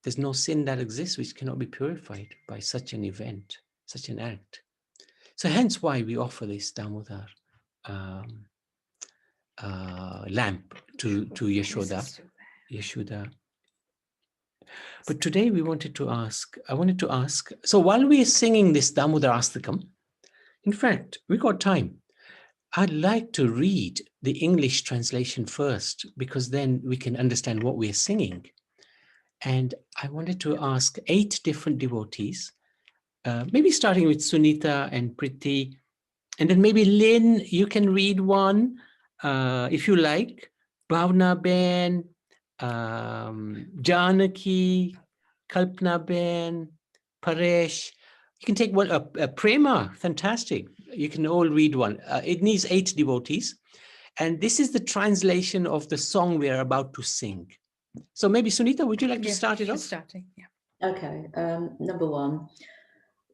there's no sin that exists which cannot be purified by such an event, such an act. So hence why we offer this Damodar lamp to Yashoda. But today I wanted to ask, so while we are singing this Damodar Astakam, in fact, we got time. I'd like to read the English translation first, because then we can understand what we're singing. And I wanted to ask 8 different devotees, maybe starting with Sunita and Priti, and then maybe Lynn, you can read one if you like. Bhavna Ben, Janaki, Kalpana Ben, Paresh. You can take one, Prema, fantastic. You can all read one. It needs 8 devotees. And this is the translation of the song we are about to sing. So maybe Sunita, would you like to start it off? Starting, yeah. Okay, number 1.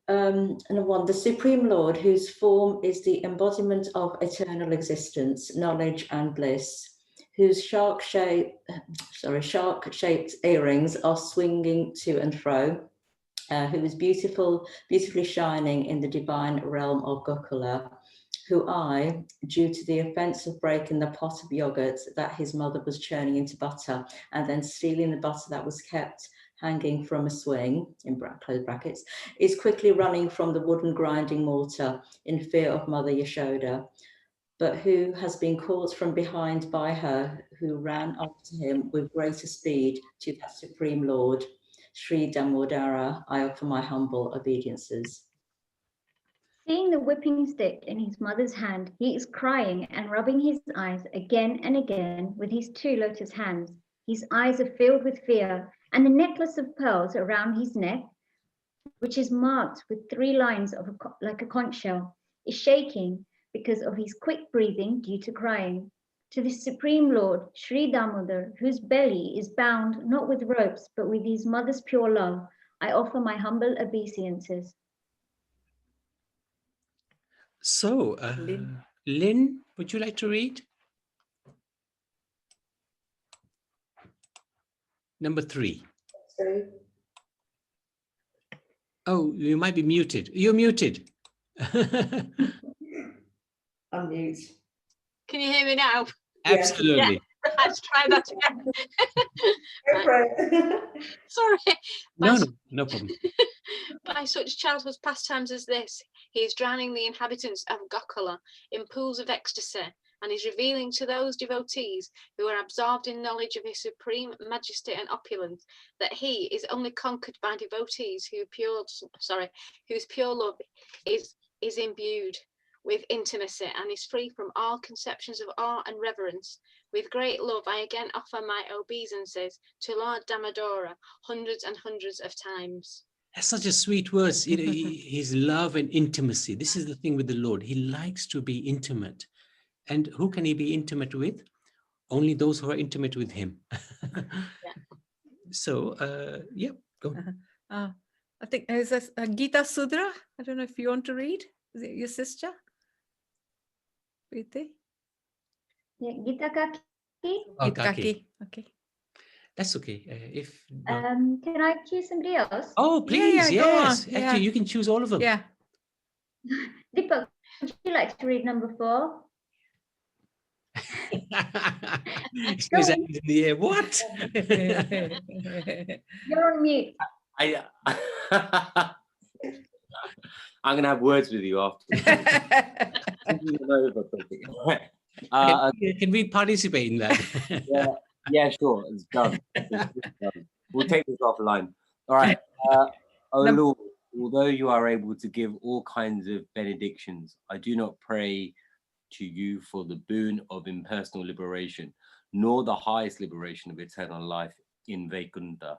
Number 1, the Supreme Lord, whose form is the embodiment of eternal existence, knowledge and bliss, whose shark-shaped earrings are swinging to and fro, who is beautifully shining in the divine realm of Gokula, who I, due to the offence of breaking the pot of yogurt that his mother was churning into butter and then stealing the butter that was kept hanging from a swing, in close brackets, is quickly running from the wooden grinding mortar in fear of Mother Yashoda, but who has been caught from behind by her, who ran after him with greater speed to that Supreme Lord, Sri Damodara. I offer my humble obeisances. Seeing the whipping stick in his mother's hand, he is crying and rubbing his eyes again and again with his 2 lotus hands. His eyes are filled with fear, and the necklace of pearls around his neck, which is marked with 3 lines of like a conch shell, is shaking because of his quick breathing due to crying. To the Supreme Lord, Sri Damodar, whose belly is bound not with ropes but with his mother's pure love, I offer my humble obeisances. So, Lynn, would you like to read? Number 3. Sorry. Oh, you might be muted. You're muted. Unmute. Can you hear me now? Absolutely. Yeah. Let's try that again. Sorry. No problem. By such childhood pastimes as this, he is drowning the inhabitants of Gokula in pools of ecstasy, and is revealing to those devotees who are absorbed in knowledge of his supreme majesty and opulence that he is only conquered by devotees whose pure love is imbued with intimacy and is free from all conceptions of awe and reverence. With great love, I again offer my obeisances to Lord Damodara hundreds and hundreds of times. That's such a sweet verse. His love and intimacy. This is the thing with the Lord. He likes to be intimate. And who can he be intimate with? Only those who are intimate with him. So, yeah, go. I think there's a Gita Sudra. I don't know if you want to read. Is it your sister? Priti? Yeah, Gita Kaki. Oh, Kaki. Okay. That's okay. Can I choose somebody else? Oh, please, yeah, yes. go on. Actually, you can choose all of them. Yeah. Deepak, would you like to read number 4? Excuse me, in the air. What? You're on mute. I'm going to have words with you after. Can we participate in that? yeah, sure. It's done. We'll take this offline. All right. Oh Lord, although you are able to give all kinds of benedictions, I do not pray to you for the boon of impersonal liberation, nor the highest liberation of eternal life in Vaikunta,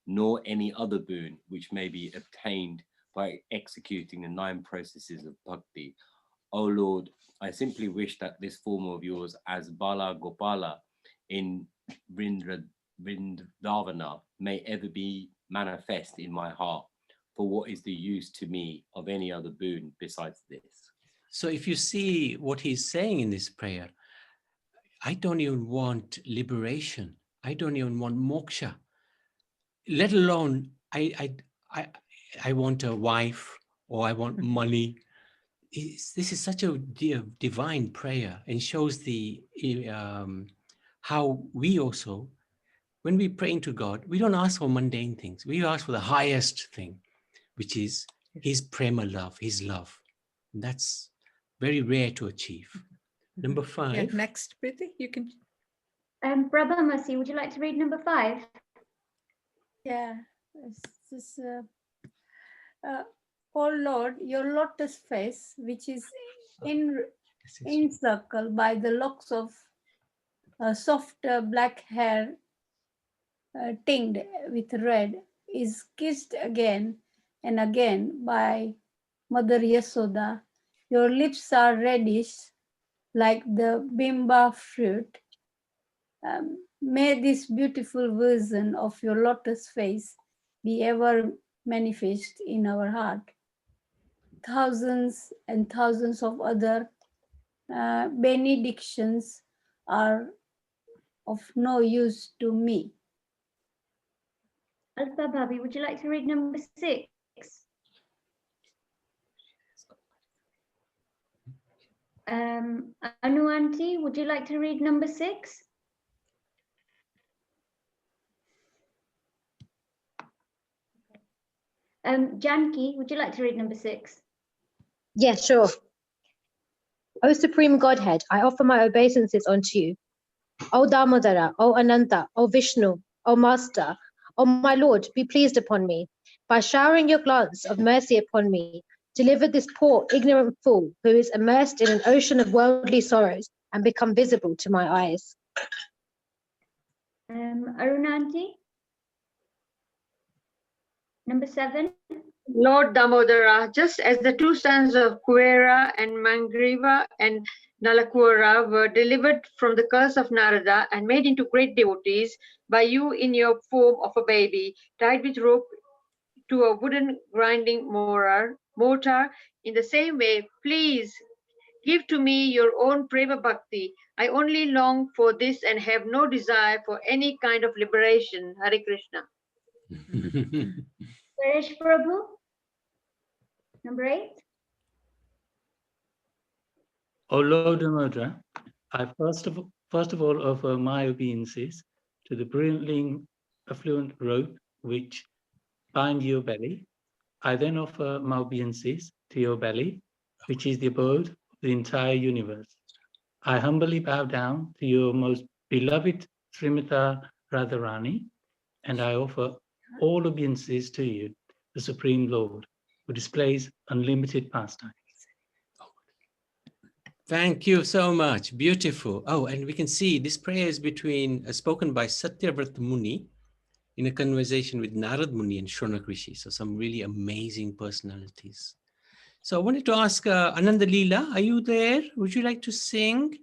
nor any other boon which may be obtained by executing the 9 processes of bhakti. O Lord, I simply wish that this form of yours as Bala Gopala in Vrindavana may ever be manifest in my heart, for what is the use to me of any other boon besides this? So if you see what he's saying in this prayer, I don't even want liberation. I don't even want moksha, let alone I want a wife or I want money. This is such a divine prayer and shows the how we also, when we pray to God, we don't ask for mundane things. We ask for the highest thing, which is his prema love, his love. And that's very rare to achieve. Number 5. Yeah, next, Priti, you can. Brother Mercy, would you like to read number 5? Yeah. This, oh Lord, your lotus face, which is encircled by the locks of soft black hair tinged with red, is kissed again and again by Mother Yasoda. Your lips are reddish like the bimba fruit. May this beautiful version of your lotus face be ever manifest in our heart. Thousands and thousands of other benedictions are of no use to me. Alpha Bhabi, would you like to read number 6? Anu Auntie, would you like to read number 6? Janki, would you like to read number 6? Yeah, sure. O Supreme Godhead, I offer my obeisances unto you. O Damodara, O Ananta, O Vishnu, O Master, O my Lord, be pleased upon me. By showering your glance of mercy upon me, deliver this poor, ignorant fool who is immersed in an ocean of worldly sorrows and become visible to my eyes. Arunanti? Number 7. Lord Damodara, just as the 2 sons of Kuvera and Mangriva and Nalakura were delivered from the curse of Narada and made into great devotees by you in your form of a baby, tied with rope to a wooden grinding mortar, in the same way, please give to me your own Prema Bhakti. I only long for this and have no desire for any kind of liberation. Hare Krishna. Suresh Prabhu? Number 8. O Lord Damodara, I first of all offer my obeisances to the brilliantly affluent rope which bind your belly. I then offer my obeisances to your belly, which is the abode of the entire universe. I humbly bow down to your most beloved Srimata Radharani, and I offer all obeisances to you, the Supreme Lord, who displays unlimited pastime. Thank you so much. Beautiful. Oh, and we can see this prayer is spoken by Satyavrata Muni in a conversation with Narad Muni and Shaunak Rishi. So some really amazing personalities. So I wanted to ask Ananda Leela, are you there? Would you like to sing?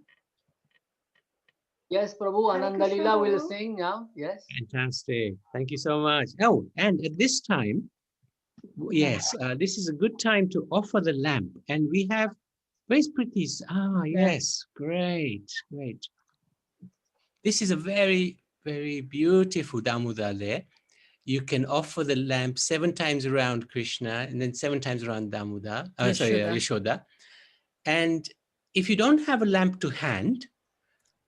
Yes, Prabhu, Ananda Leela will sing now. Yes. Fantastic. Thank you so much. Oh, and at this time, yes, this is a good time to offer the lamp. And we have, where's Priti's? Ah, yes, great, great. This is a very, very beautiful Damodar there. You can offer the lamp 7 times around Krishna and then 7 times around Damodar, Yashoda. And if you don't have a lamp to hand,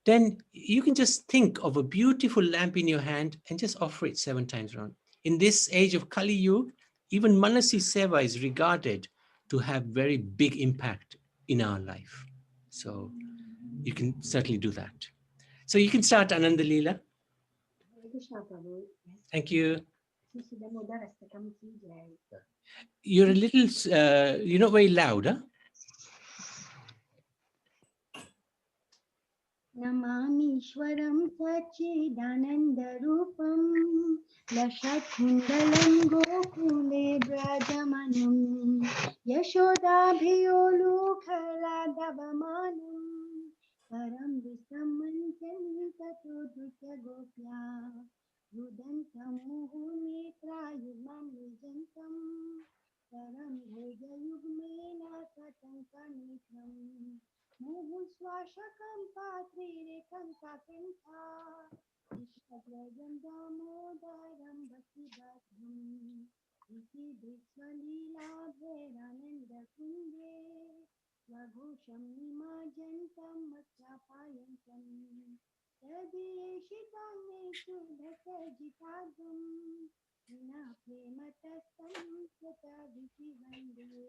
then you can just think of a beautiful lamp in your hand and just offer it 7 times around. In this age of Kali Yuga, even Manasi Seva is regarded to have very big impact in our life. So you can certainly do that. So you can start, Ananda Leela. Thank you. You're a little, you're not very loud, huh? नमामीश्वरं सच्चिदानन्दरूपं लसत्कुण्डलं गोकुले व्रजमानं यशोदाभियोलुखलादवमानं परं विस्मयन् ततो गोप्या रुदन्तं मुहुर्नेत्रायुग्मं निजन्तं परं भोजयुग्मेन सतङ्कमित्रम् मुहुस्वाशकं पात्रीरेकं काकण्ठा कृष्णध्वजं दामोदरं भक्तिभद्रम् इति विश्वलीलाभैरानन्दकुञ्जे स्वघोषं निमज्जन्तं मत्स्यापायन्तं तदीशितान्येषु भक्तजितार्थं विना प्रेमतस्तं कृतविधि वन्दे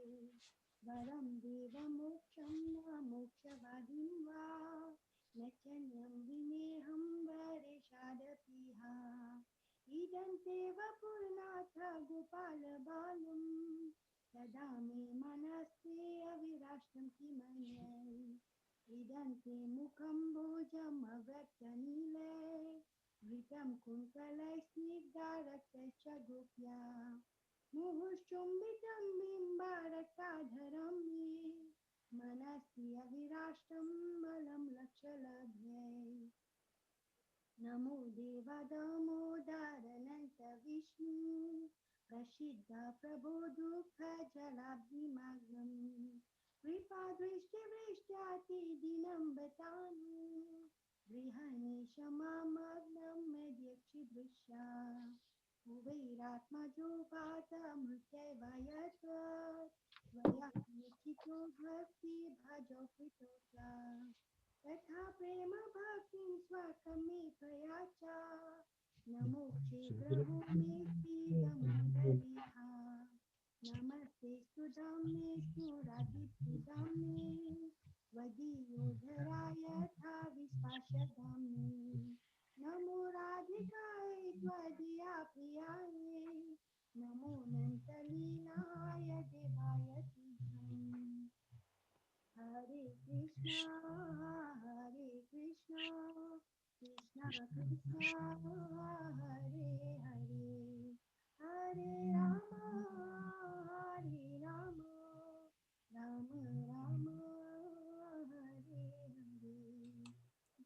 वरं देवमोक्षं न मोक्षवादिं वा न चन्यं विनेहं वरेशादपीहा इदं ते वपुर्नाथ गोपालबालं सदा मे मनस्ते अविराष्टं किमन्यै इदं ते मुखं भोजमव्रतनीले घृतं कुन्तलैस्निग्धारक्तश्च गोप्या मुहुश्चुम्बितं बिम्बारकाधरं मे मनसि अविराष्टं बलं लक्षलभ्यै नमो देवदामोदरनन्त विष्णु प्रसिद्ध प्रभो दुःखजलाब्धिमार्गम् कृपादृष्टिवृष्ट्यातिदिनं बतामि गृहनिशमामग्नं मध्यक्षिदृश्या कुबैरात्मजो पातमृत्यवयत् त्वया निश्चितो भक्ति भजो कृतोऽस्या तथा प्रेम भक्तिं स्वकमे प्रयाचा नमो क्षेत्रभो मे श्रीदमोदरिहा नमस्ते सुदाम्ने स्नुरादित्युदाम्ने वदीयोधराय यथा विश्वासदाम्ने नमो राधिकाय त्वदीया प्रियाय नमो नन्तलीलाय देवाय तुभ्यम् हरे कृष्णा कृष्णा कृष्णा हरे हरे हरे राम राम राम हरे हरे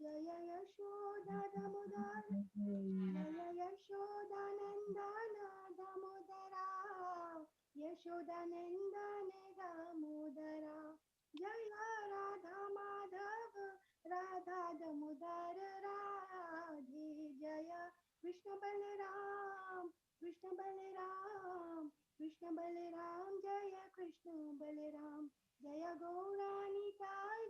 जय यशोदा दामोदर जय यशोदानन्दन दामोदरा यशोदानन्दन दामोदरा जय राधा माधव राधा दामोदर राधे जय कृष्ण बलराम कृष्ण बलराम कृष्ण बलराम जय कृष्ण बलराम जय गौरानिताय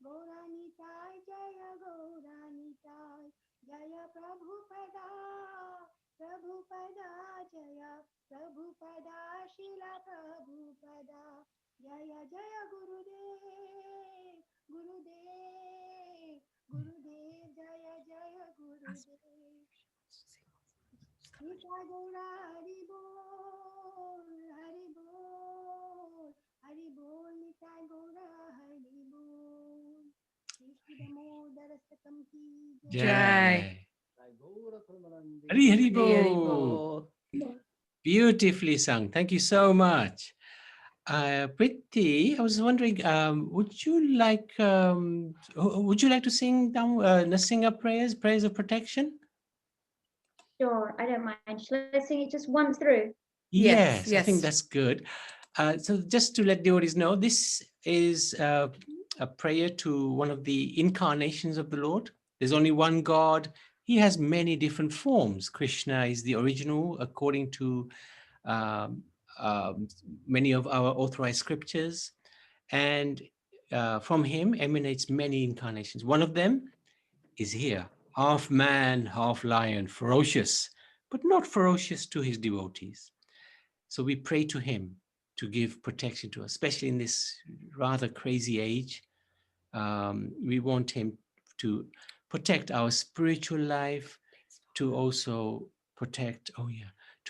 गौरानिताय जय गौरानिताय जय प्रभुपदा जय प्रभुपदा शिला प्रभुपदा जय जय गुरुदेव जय जय गुरुदेव निता गौरा हरि बोल निता गौरा हरि बोल श्री दामोदर सतम की Jai. Hari Hari Bol. Beautifully sung. Thank you so much. Priti, I was wondering, would you like to sing Nasinga prayers of protection? Sure, I don't mind. Shall I sing it just once through? Yes, I think that's good. So just to let the audience know, this is a prayer to one of the incarnations of the Lord. There's only one God. He has many different forms. Krishna is the original, according to many of our authorized scriptures. And from him emanates many incarnations. One of them is here, half man, half lion, ferocious, but not ferocious to his devotees. So we pray to him to give protection to us, especially in this rather crazy age. We want him to protect our spiritual life, to also protect,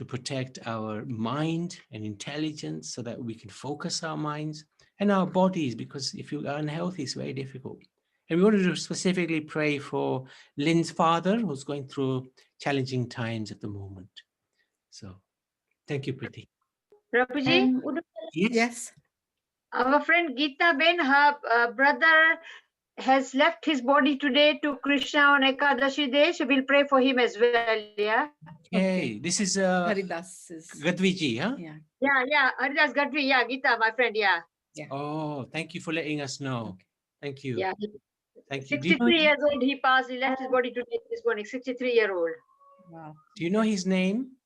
to protect our mind and intelligence so that we can focus our minds and our bodies, because if you are unhealthy, it's very difficult. And we wanted to specifically pray for Lynn's father, who's going through challenging times at the moment. So thank you, Priti. Rapuji, Yes. our friend Geeta Ben, her brother has left his body today to Krishna on Ekadashi Day. So we'll pray for him as well, yeah? Okay, this is Gadviji, huh? Yeah, Haridas Gadvi, yeah, Geeta, my friend, yeah. Oh, thank you for letting us know. Thank you. Yeah. Thank you. 63 years old, he passed, he left his body today this morning, 63-year-old. Wow. Do you know his name?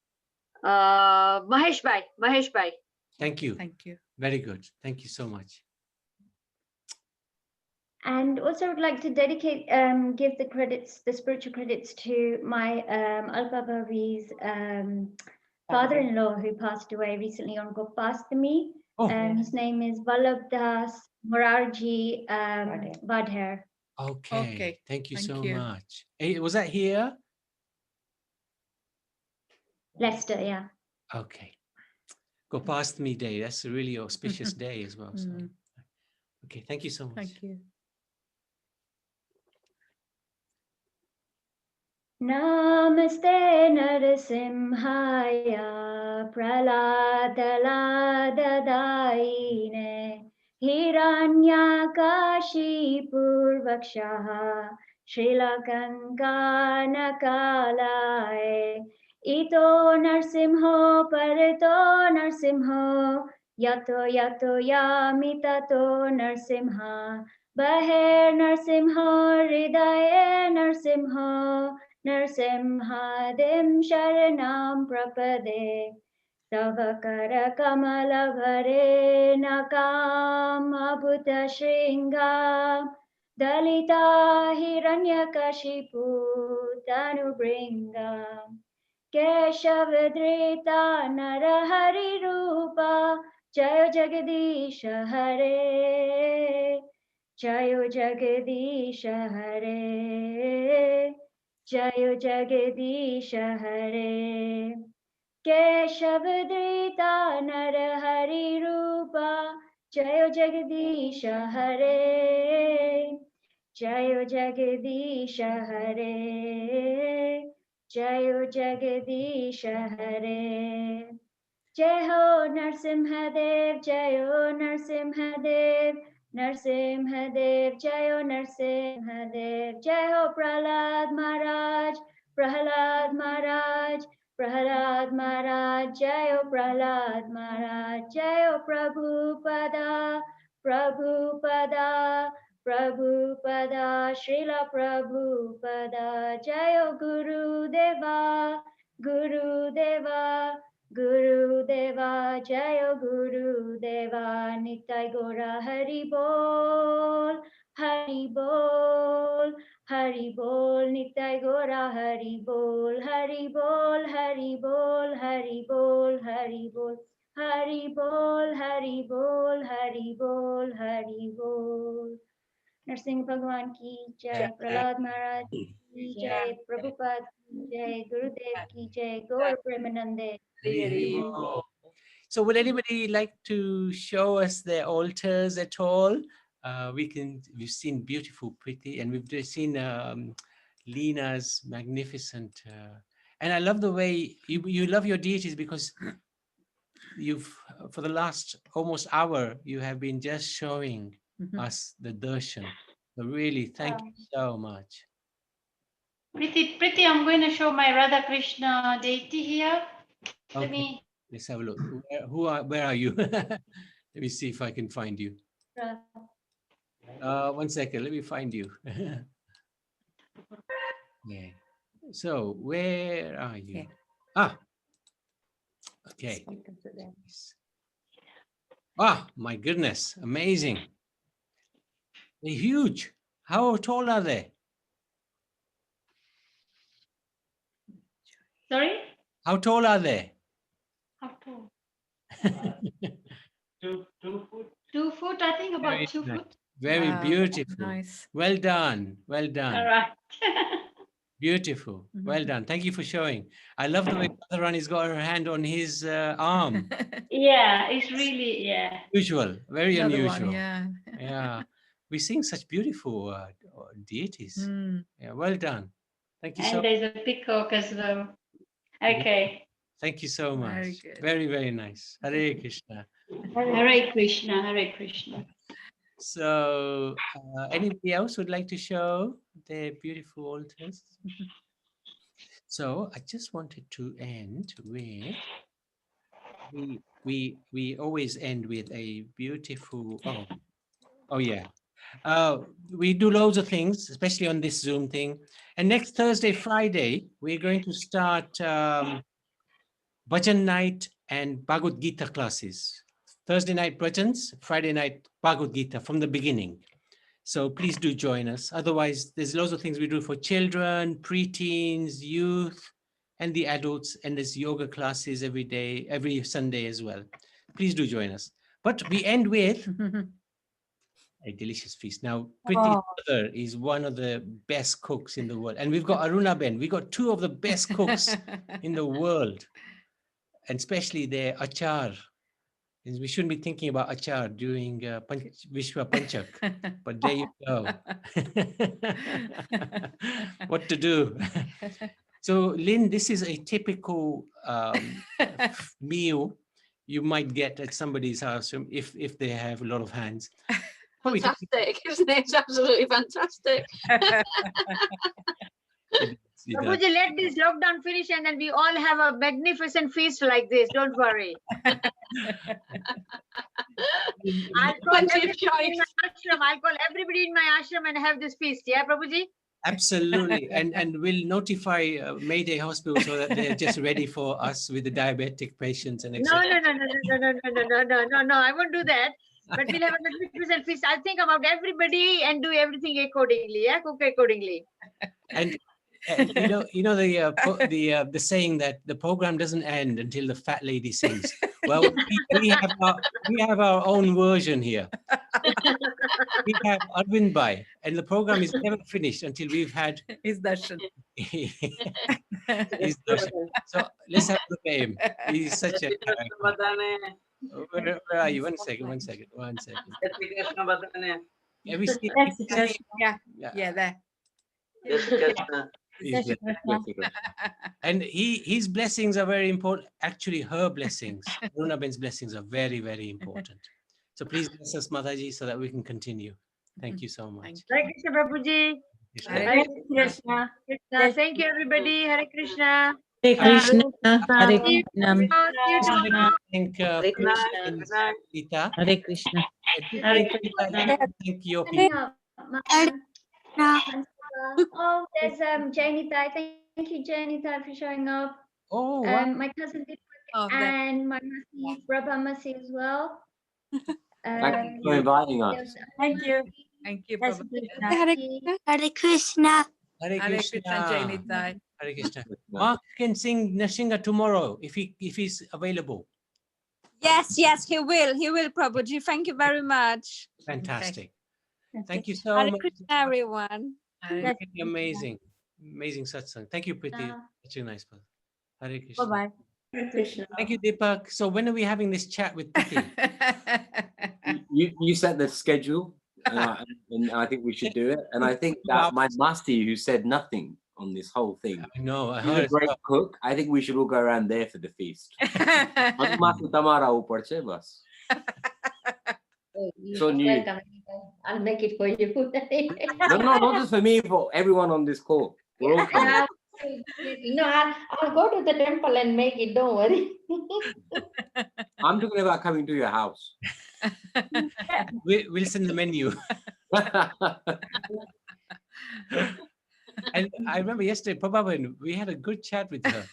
Mahesh Bhai. Thank you. Thank you. Very good. Thank you so much. And also would like to dedicate, give the credits, the spiritual credits to my Alpa Bhavi's father-in-law who passed away recently on Gopastami. Oh. His name is Vallabh Das Morarji Vadher. Okay. Thank you so you. much. Hey, was that here? Leicester, yeah. Okay. Go past me day. That's a really auspicious day as well. So. Okay. Thank you so much. Thank you. Namaste Narasimhaya Praladaladaine Hiranyakashi Purvakshaha Shrilakankanakalaye Ito Narsimho Parito Narsimho Yato Yato Yamitato Narsimha Baher Narsimho Hridaye Narsimho Narsimhadim Sharanam Prapade Tavakara Kamala Bhare Nakam Abhuta Shringa Dalita Hiranyakashipu Tanubringa Keshavadrita Narahari Rupa Jayo Jagadisha Hare Jayo Jagadisha Hare Jayo Jagadisha Hare Keshavadrita Narahari Rupa Jayo Jagadisha Hare Jayo Jagadisha Hare Jayo Jagadisha Hare Jai Ho Narsimhadev Jayo Narsimhadev Narsimhadev Jayo Narsimhadev Jai Ho Prahlad Maharaj Prahlad Maharaj Prahlad Maharaj Jayo Prahlad Maharaj Jayo Prabhupada Prabhupada Prabhupada Srila Prabhupada Jayo Guru Deva Guru Deva Guru Deva Jayo Guru Deva Nitai Gora Hari Bol Hari Bol Hari Bol Nitai Gora Hari Bol Hari Bol Hari Bol Hari Bol Hari Bol Hari Bol Hari Bol Hari Bol Hari Bol Narsingh Bhagwan ki jai, Prahlad Maharaj ki jai, Prabhupada ki jai, Gurudev ki jai, Gaur Premanande. So would anybody like to show us their altars at all? We've seen beautiful, Priti, and we've just seen Lina's magnificent. And I love the way you love your deities, because for the last almost hour, you have been just showing us the darshan. So really, thank you so much. Priti, I'm going to show my Radha Krishna deity here. Okay. Let's have a look. Where are you? Let me see if I can find you. 1 second, let me find you. Yeah. So where are you? Okay. My goodness, amazing. They're huge. How tall are they? Sorry? How tall are they? How tall? 2 foot. 2 foot, I think about Very 2 nice. foot. Very Wow, beautiful. nice. Well done. Well done. All right. Beautiful. Well done. Thank you for showing. I love the way Radharani's got her hand on his arm. Yeah, it's really, yeah. Unusual, very Another unusual. one, yeah. Yeah. We're seeing such beautiful deities. Mm. Yeah, well done. Thank you so And much. there's a peacock as well. Okay. Thank you so much. Very good. Very, very nice. Hare Krishna. Hare Krishna, Hare Krishna. So, anybody else would like to show their beautiful altars? So, I just wanted to end with we always end with a beautiful. Oh yeah. We do loads of things, especially on this Zoom thing. And next Thursday, Friday, we're going to start Bhajan night and Bhagavad Gita classes. Thursday night bhajans, Friday night Bhagavad Gita from the beginning. So please do join us. Otherwise, there's loads of things we do for children, preteens, youth, and the adults. And there's yoga classes every day, every Sunday as well. Please do join us. But we end with a delicious feast. Now, Priti's mother is one of the best cooks in the world. And we've got Aruna Ben. We've got two of the best cooks in the world. And especially their achar. And we shouldn't be thinking about achar during Vishwa Panchak. But there you go. What to do? So, Lynn, this is a typical meal you might get at somebody's house if they have a lot of hands. Fantastic, isn't it? It's absolutely fantastic. Prabhuji, let this lockdown finish and then we all have a magnificent feast like this. Don't worry. I'll call everybody in my ashram and have this feast. Yeah, Prabhuji? Absolutely. And we'll notify Mayday Hospital so that they're just ready for us with the diabetic patients and No, I won't do that. But we'll have a magnificent feast. I'll think about everybody and do everything accordingly. Yeah, cook accordingly. And you know the saying that the program doesn't end until the fat lady sings. Well, we have our own version here. We have Arvind Bhai, and the program is never finished until we've had his darshan. His darshan. So let's have a look at him. He's such a character. Where are you? One second. Have we seen? Yeah, there. And his blessings are very important. Actually, her blessings, Aruna Ben's blessings are very, very important. So please bless us, Mataji, so that we can continue. Thank you so much. Hare Krishna, Prabhuji. Hare Krishna. Thank you, everybody. Hare Krishna. Hare Krishna. Hare Krishna. Thank Sunita. Hare Krishna. Thank your people. Oh, there's Janita. Thank you, Janita, for showing up. Oh, wow. My cousin and my Masi, Brabha Masi as well. Thank you for inviting us. Thank you. Thank you. Hare Krishna. Hare Krishna. Janita. Hare Krishna. Mark can sing Nashinga tomorrow if he's available. Yes, he will. He will, Prabhuji. Thank you very much. Fantastic. Thank you so Hare much. Krishna, everyone. Amazing satsang. Thank you, Priti. Such a nice person. Hare Krishna. Bye-bye. Hare Krishna. Thank you, Deepak. So when are we having this chat with Priti? You set the schedule, and I think we should do it. And I think that my Masti, who said nothing on this whole thing, no, I he's heard a great cook. I think we should all go around there for the feast. So new. I'll make it for you. No, not just for me, for everyone on this call. We're all coming. I'll go to the temple and make it. Don't worry. I'm talking about coming to your house. We'll send the menu. And I remember yesterday, Prabha, we had a good chat with her.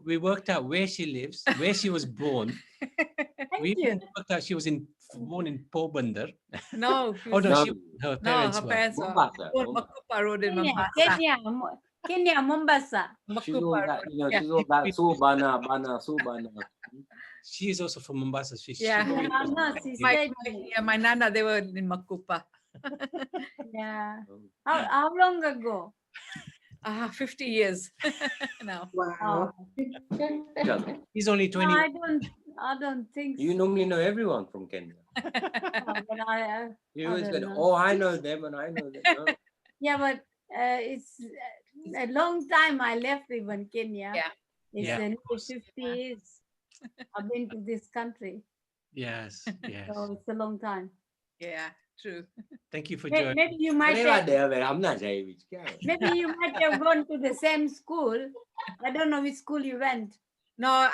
We worked out where she lives, where she was born. We worked out she was born in Porbandar. No. Her parents were. Makupa Road in Mombasa. Kenya, Mombasa. She's all that, she's all that Subana. She is also from Mombasa. My nana, they were in Makupa. Yeah. How long ago? 50 years now. Wow. He's only No, 20. I don't think You so. normally know everyone from Kenya. But You I always don't go, know. oh, I know them and I know them. No. Yeah, but it's a long time I left even Kenya. Yeah. It's Yeah, nearly 50 years I've been to this country. Yes, yes. So it's a long time. Yeah, true. Thank you for Maybe joining. you might Whatever have, they are, I'm not saying. maybe you might have gone to the same school. I don't know which school you went. No,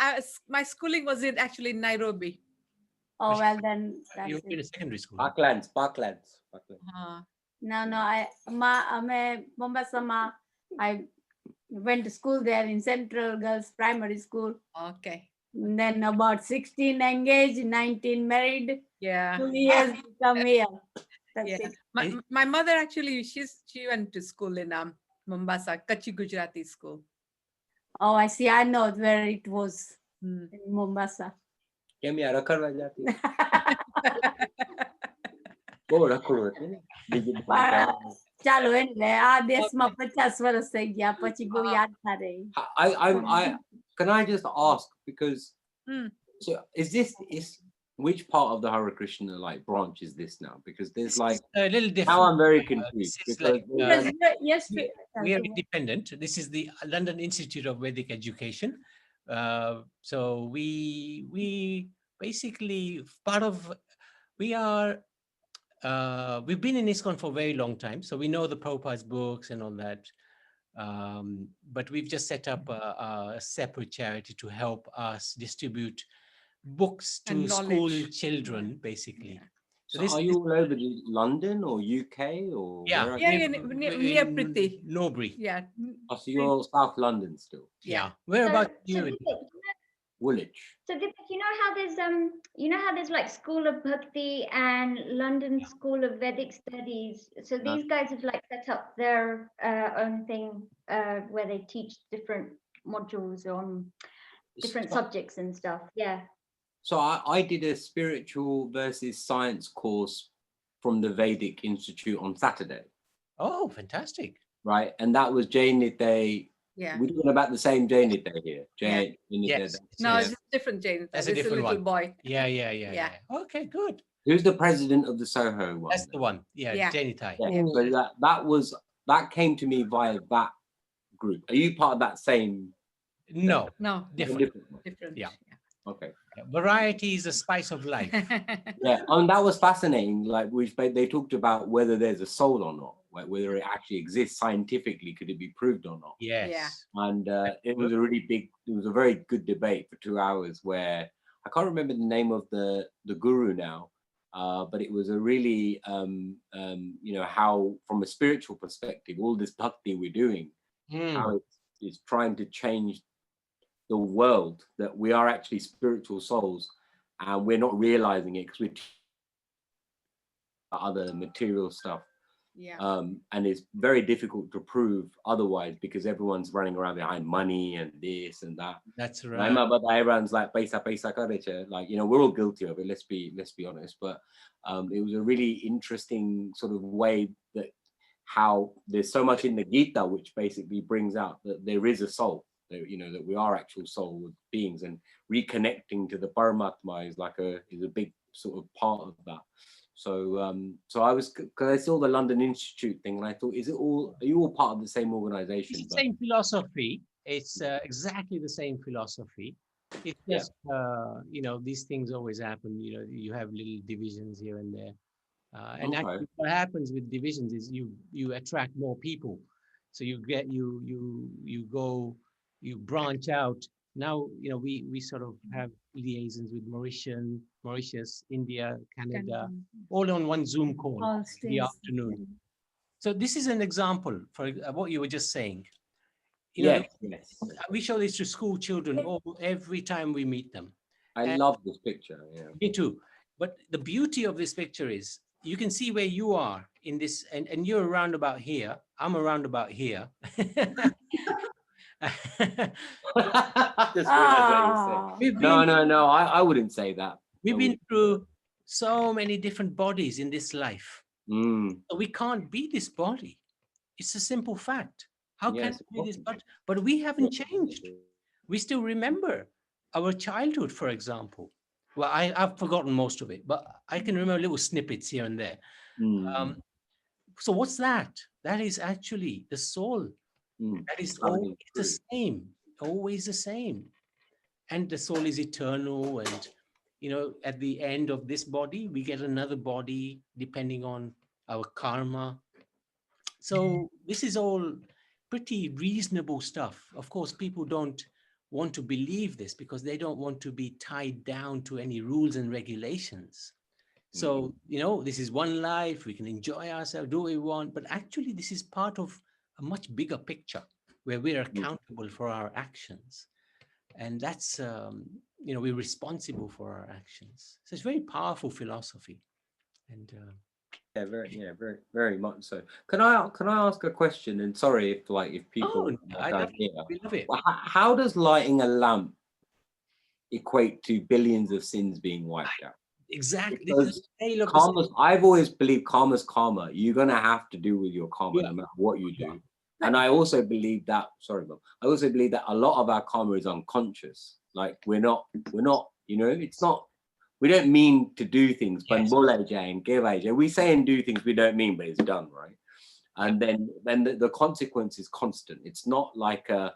my schooling was actually in Nairobi. Oh well, then You that's were in a it. secondary school. Parklands. No, I'm Mombasa. I went to school there in Central Girls Primary School. Okay. And then about 16 engaged, 19 married. Yeah. 2 years to come here. That's Yeah. it. My mother actually, she went to school in Mombasa, Kachi Gujarati school. Oh, I see. I know where it was in Mombasa. Kemi rakharwa jati. Bહુ રખડું હતું ને. બીજી બધી ચાલો એટલે આ દેશમાં 50 વર્ષ થઈ ગયા પછી બહુ યાદ ના રહી. Can I just ask, because so which part of the Hare Krishna like branch is this now? Because there's like a little different. now I'm very confused because Yes, we are independent. This is the London Institute of Vedic Education. So we basically we've been in ISKCON for a very long time, so we know the Prabhupada's books and all that. But we've just set up a separate charity to help us distribute books to school children, basically. So are you all over London or UK or Yeah, near Priti. Norbury. Yeah. Oh, so you're South London still? Yeah. Where about you? Woolwich. So Deepak, you know how there's like School of Bhakti and London School of Vedic Studies. So these guys have like set up their own thing where they teach different modules on different subjects and stuff. Yeah. So I did a spiritual versus science course from the Vedic Institute on Saturday. Oh, fantastic. Right. And that was Jainite. Yeah. We're talking about the same Jainite here. Yes. No, it's a different Jane. That's It's a different little one. boy. Yeah. Okay, good. Who's the president of the Soho one? That's the one. Yeah. Jainitai. Yeah. So that came to me via that group. Are you part of that same? No. Different. Yeah. Okay. Variety is the spice of life. Yeah, and that was fascinating. Like, which they talked about whether there's a soul or not, like whether it actually exists scientifically, could it be proved or not? Yes. Yeah. And it was a very good debate for 2 hours where I can't remember the name of the guru now, but it was a really how from a spiritual perspective, all this bhakti we're doing, how it's trying to change the world, that we are actually spiritual souls and we're not realizing it because we're other material stuff. And it's very difficult to prove otherwise because everyone's running around behind money and this and that. That's right. But everyone's like paisa karecha, like, we're all guilty of it, let's be honest. But it was a really interesting sort of way that how there's so much in the Gita which basically brings out that there is a soul. That we are actual soul beings, and reconnecting to the Paramatma is a big sort of part of that. So so I was, because I saw the London Institute thing and I thought, are you all part of the same organization? It's the same philosophy. It's exactly the same philosophy. It's just these things always happen. You have little divisions here and there, and actually what happens with divisions is you attract more people, so you branch out. Now, we sort of have liaisons with Mauritius, India, Canada, all on one Zoom call in the afternoon. So this is an example for what you were just saying. Yes. We show this to school children every time we meet them. I love this picture. Yeah. Me too. But the beauty of this picture is you can see where you are in this, and you're around about here. I'm around about here. No, I wouldn't say that. We've been through so many different bodies in this life. So we can't be this body. It's a simple fact. How can Yes, we do this? But we haven't changed. We still remember our childhood, for example. Well, I've forgotten most of it, but I can remember little snippets here and there. So what's that? That is actually the soul. That is always the same, always the same. And the soul is eternal. And, you know, at the end of this body, we get another body depending on our karma. So this is all pretty reasonable stuff. Of course, people don't want to believe this because they don't want to be tied down to any rules and regulations. So, you know, this is one life, we can enjoy ourselves, do what we want, but actually this is part of a much bigger picture where we're accountable for our actions. And that's, you know, we're responsible for our actions. So it's very powerful philosophy. And very much so. Can I ask a question? And sorry if people I love it. We love it. How does lighting a lamp equate to billions of sins being wiped out? Exactly. Because karma's, I've always believed karma's karma. You're gonna have to deal with your karma no matter what you do. And I also believe that, sorry, Mom, I also believe that a lot of our karma is unconscious. Like we're not, you know, it's not, we don't mean to do things, but we say and do things we don't mean, but it's done, right? And then the consequence is constant. It's not like you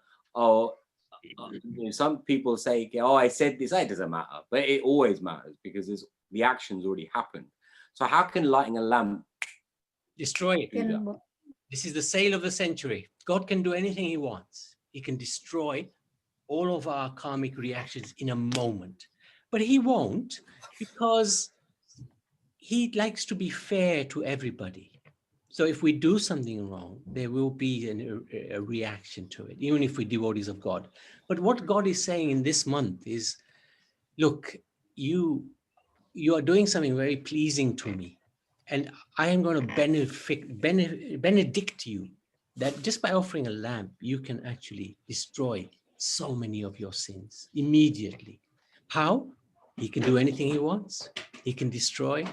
know, some people say, oh, I said this, it doesn't matter, but it always matters because the action's already happened. So how can lighting a lamp destroy it? This is the sale of the century. God can do anything he wants. He can destroy all of our karmic reactions in a moment, but he won't, because he likes to be fair to everybody. So if we do something wrong, there will be a reaction to it, even if we're devotees of God. But what God is saying in this month is, look, you are doing something very pleasing to me, and I am going to benedict you, that just by offering a lamp, you can actually destroy so many of your sins immediately. How? He can do anything he wants. He can destroy,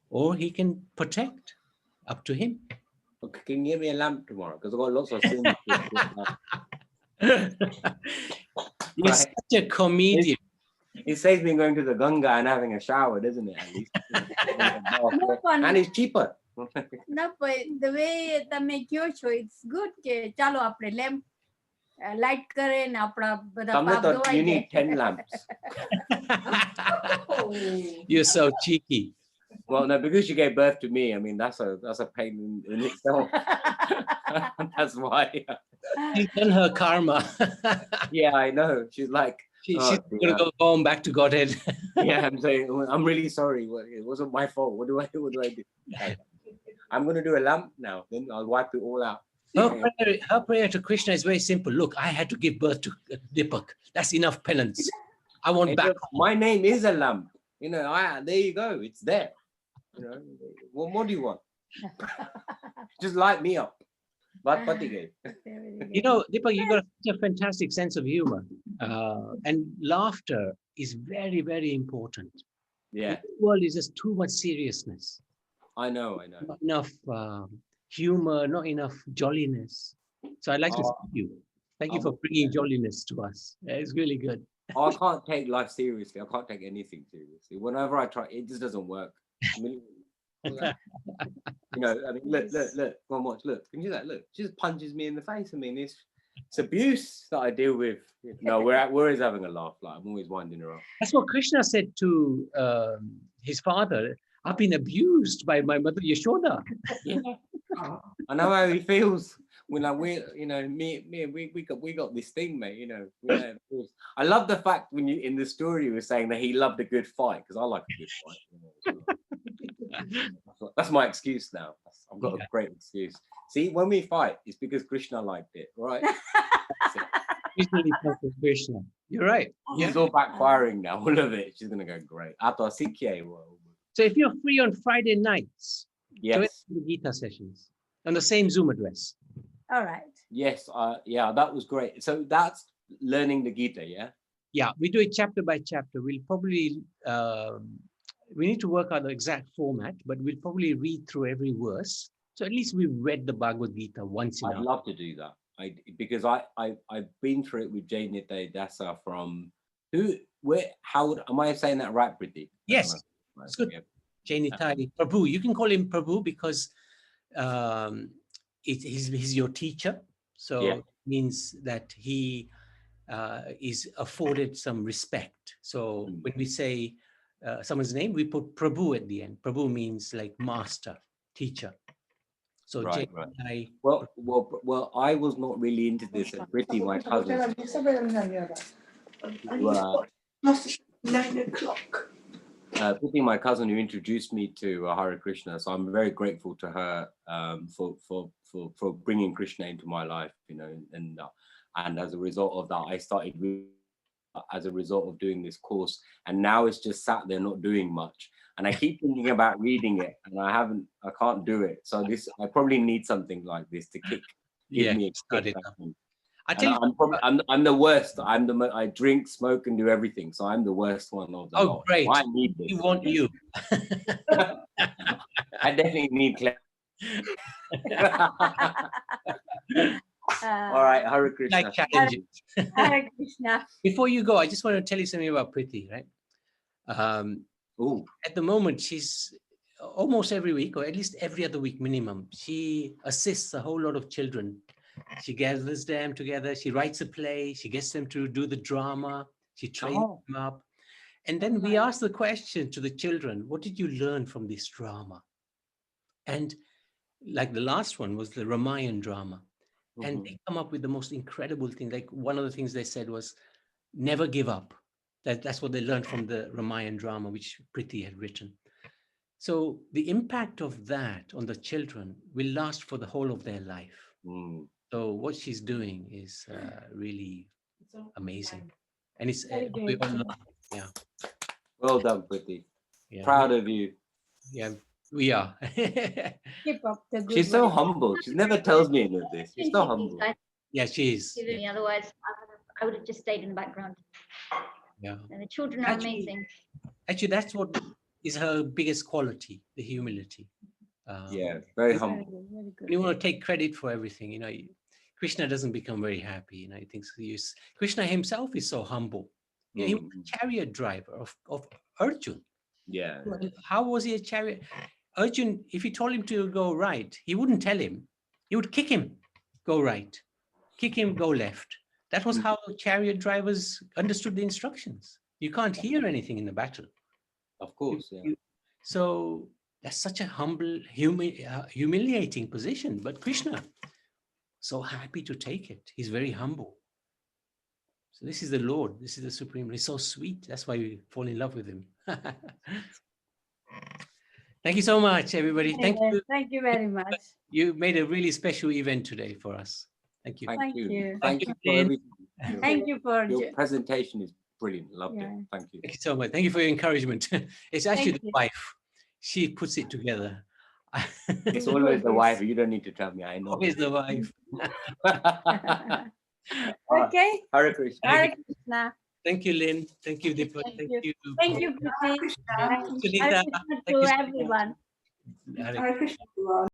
or he can protect. Up to him. Okay, can you give me a lamp tomorrow? Because I've got lots of sins. You're such a comedian. It saves me going to the Ganga and having a shower, doesn't it? At least. And it's cheaper. No, but the way તમે કયો છો, it's good કે ચાલો આપણે lamp light કરે ને આપણા બધા પાપ ધોવાઈ You જાય. need 10 lamps. You're so cheeky. Well, no, because she gave birth to me. I mean, that's a pain in itself. That's why. She's done her karma. Yeah, I know. She's like, she's gonna go home back to Godhead. Yeah, I'm saying, I'm really sorry. It wasn't my fault. What do I do? I'm gonna do a lamp now. Then I'll wipe it all out. Her prayer to Krishna is very simple. Look, I had to give birth to Deepak. That's enough penance. I want back. My name is a lamp. You know, there you go. It's there. You know, what more do you want? Just light me up. You know, Deepak, you got such a fantastic sense of humor. And laughter is very, very important. Yeah. The world is just too much seriousness. I know. Not enough humor, not enough jolliness. So I'd like to thank you. Thank you for bringing jolliness to us. It's really good. I can't take life seriously. I can't take anything seriously. Whenever I try, it just doesn't work. I mean, you know, I mean, look, go and watch, look. Can you see that? Look, she just punches me in the face. I mean, it's abuse that I deal with. No, we're always having a laugh. Like, I'm always winding her up. That's what Krishna said to his father. I've been abused by my mother Yashoda. Yeah. I know how he feels. When like you know, we got this thing, mate. You know, I love the fact when you in the story you were saying that he loved a good fight, because I like a good fight. You know, that's my excuse now. I've got a great excuse. See, when we fight, it's because Krishna liked it, right? Krishna. You're right. It's all backfiring now. All of it. She's gonna go great. So if you're free on Friday nights, yes, join the Gita sessions on the same Zoom address. All right. Yes. Yeah, that was great. So that's learning the Gita, yeah? Yeah, we do it chapter by chapter. We'll probably we need to work out the exact format, but we'll probably read through every verse. So at least we've read the Bhagavad Gita once in I'd love to do that. because I've been through it with N.N.D.KDS from how am I saying that right, Priti? Yes, it's good. N.N.D.KDS, Prabhu. You can call him Prabhu because he's your teacher. So it means that he is afforded some respect. So when we say someone's name, we put Prabhu at the end. Prabhu means like master, teacher. So right. Well, I was not really into this. And Priti, my cousin, Priti, my cousin, who introduced me to Hare Krishna. So I'm very grateful to her for bringing Krishna into my life. You know, and as a result of that, I started as a result of doing this course, and now it's just sat there not doing much. And I keep thinking about reading it, and I can't do it. So I probably need something like this to give me a kick. I tell you, I'm the worst. I drink, smoke, and do everything. So I'm the worst one of them. Oh, great! I need this. We want you. I definitely need clarity. All right, Hare Krishna. Like challenges. Hare Krishna. Before you go, I just want to tell you something about Priti, right? At the moment, she's almost every week, or at least every other week minimum, she assists a whole lot of children. She gathers them together, she writes a play, she gets them to do the drama, she trains them up. And then we ask the question to the children, what did you learn from this drama? And like the last one was the Ramayan drama. And they come up with the most incredible thing. Like one of the things they said was, never give up. That's what they learned from the Ramayan drama, which Priti had written. So the impact of that on the children will last for the whole of their life. So what she's doing is really amazing. And it's we all love it. Yeah. Well done, Priti. Yeah. Proud of you. Yeah, we are. Keep up the good She's so work. humble. She never tells me any of this. She's so humble. Yeah, she is. Otherwise, I would have just stayed in the background. Yeah. And the children are amazing. Actually, that's what is her biggest quality, the humility. Yeah, very humble. Very good. You want to take credit for everything, you know. Krishna doesn't become very happy, you know. He thinks Krishna himself is so humble. You know, he was a chariot driver of Arjun. Yeah. How was he a chariot? Arjun, if he told him to go right, he wouldn't tell him. He would kick him, go right. Kick him, go left. That was how chariot drivers understood the instructions. You can't hear anything in the battle. Of course, yeah. So that's such a humble, humiliating position. But Krishna, so happy to take it. He's very humble. So this is the Lord. This is the Supreme. He's so sweet. That's why we fall in love with him. Thank you so much, everybody. Thank you. Thank you very much. You made a really special event today for us. Thank you. Thank you. Thank you for everything. Thank you for your presentation is brilliant. Loved it. Thank you. Thank you so much. Thank you for your encouragement. It's actually Thank the you. wife. She puts it together. It's always the wife. You don't need to tell me. I know. Always the wife. Okay. Hare Krishna. Hare Krishna. Thank you, Lynn. Thank you, Deepa. Thank you. Thank you, Priti. Sunita. Hare Krishna to everyone. Hare Krishna.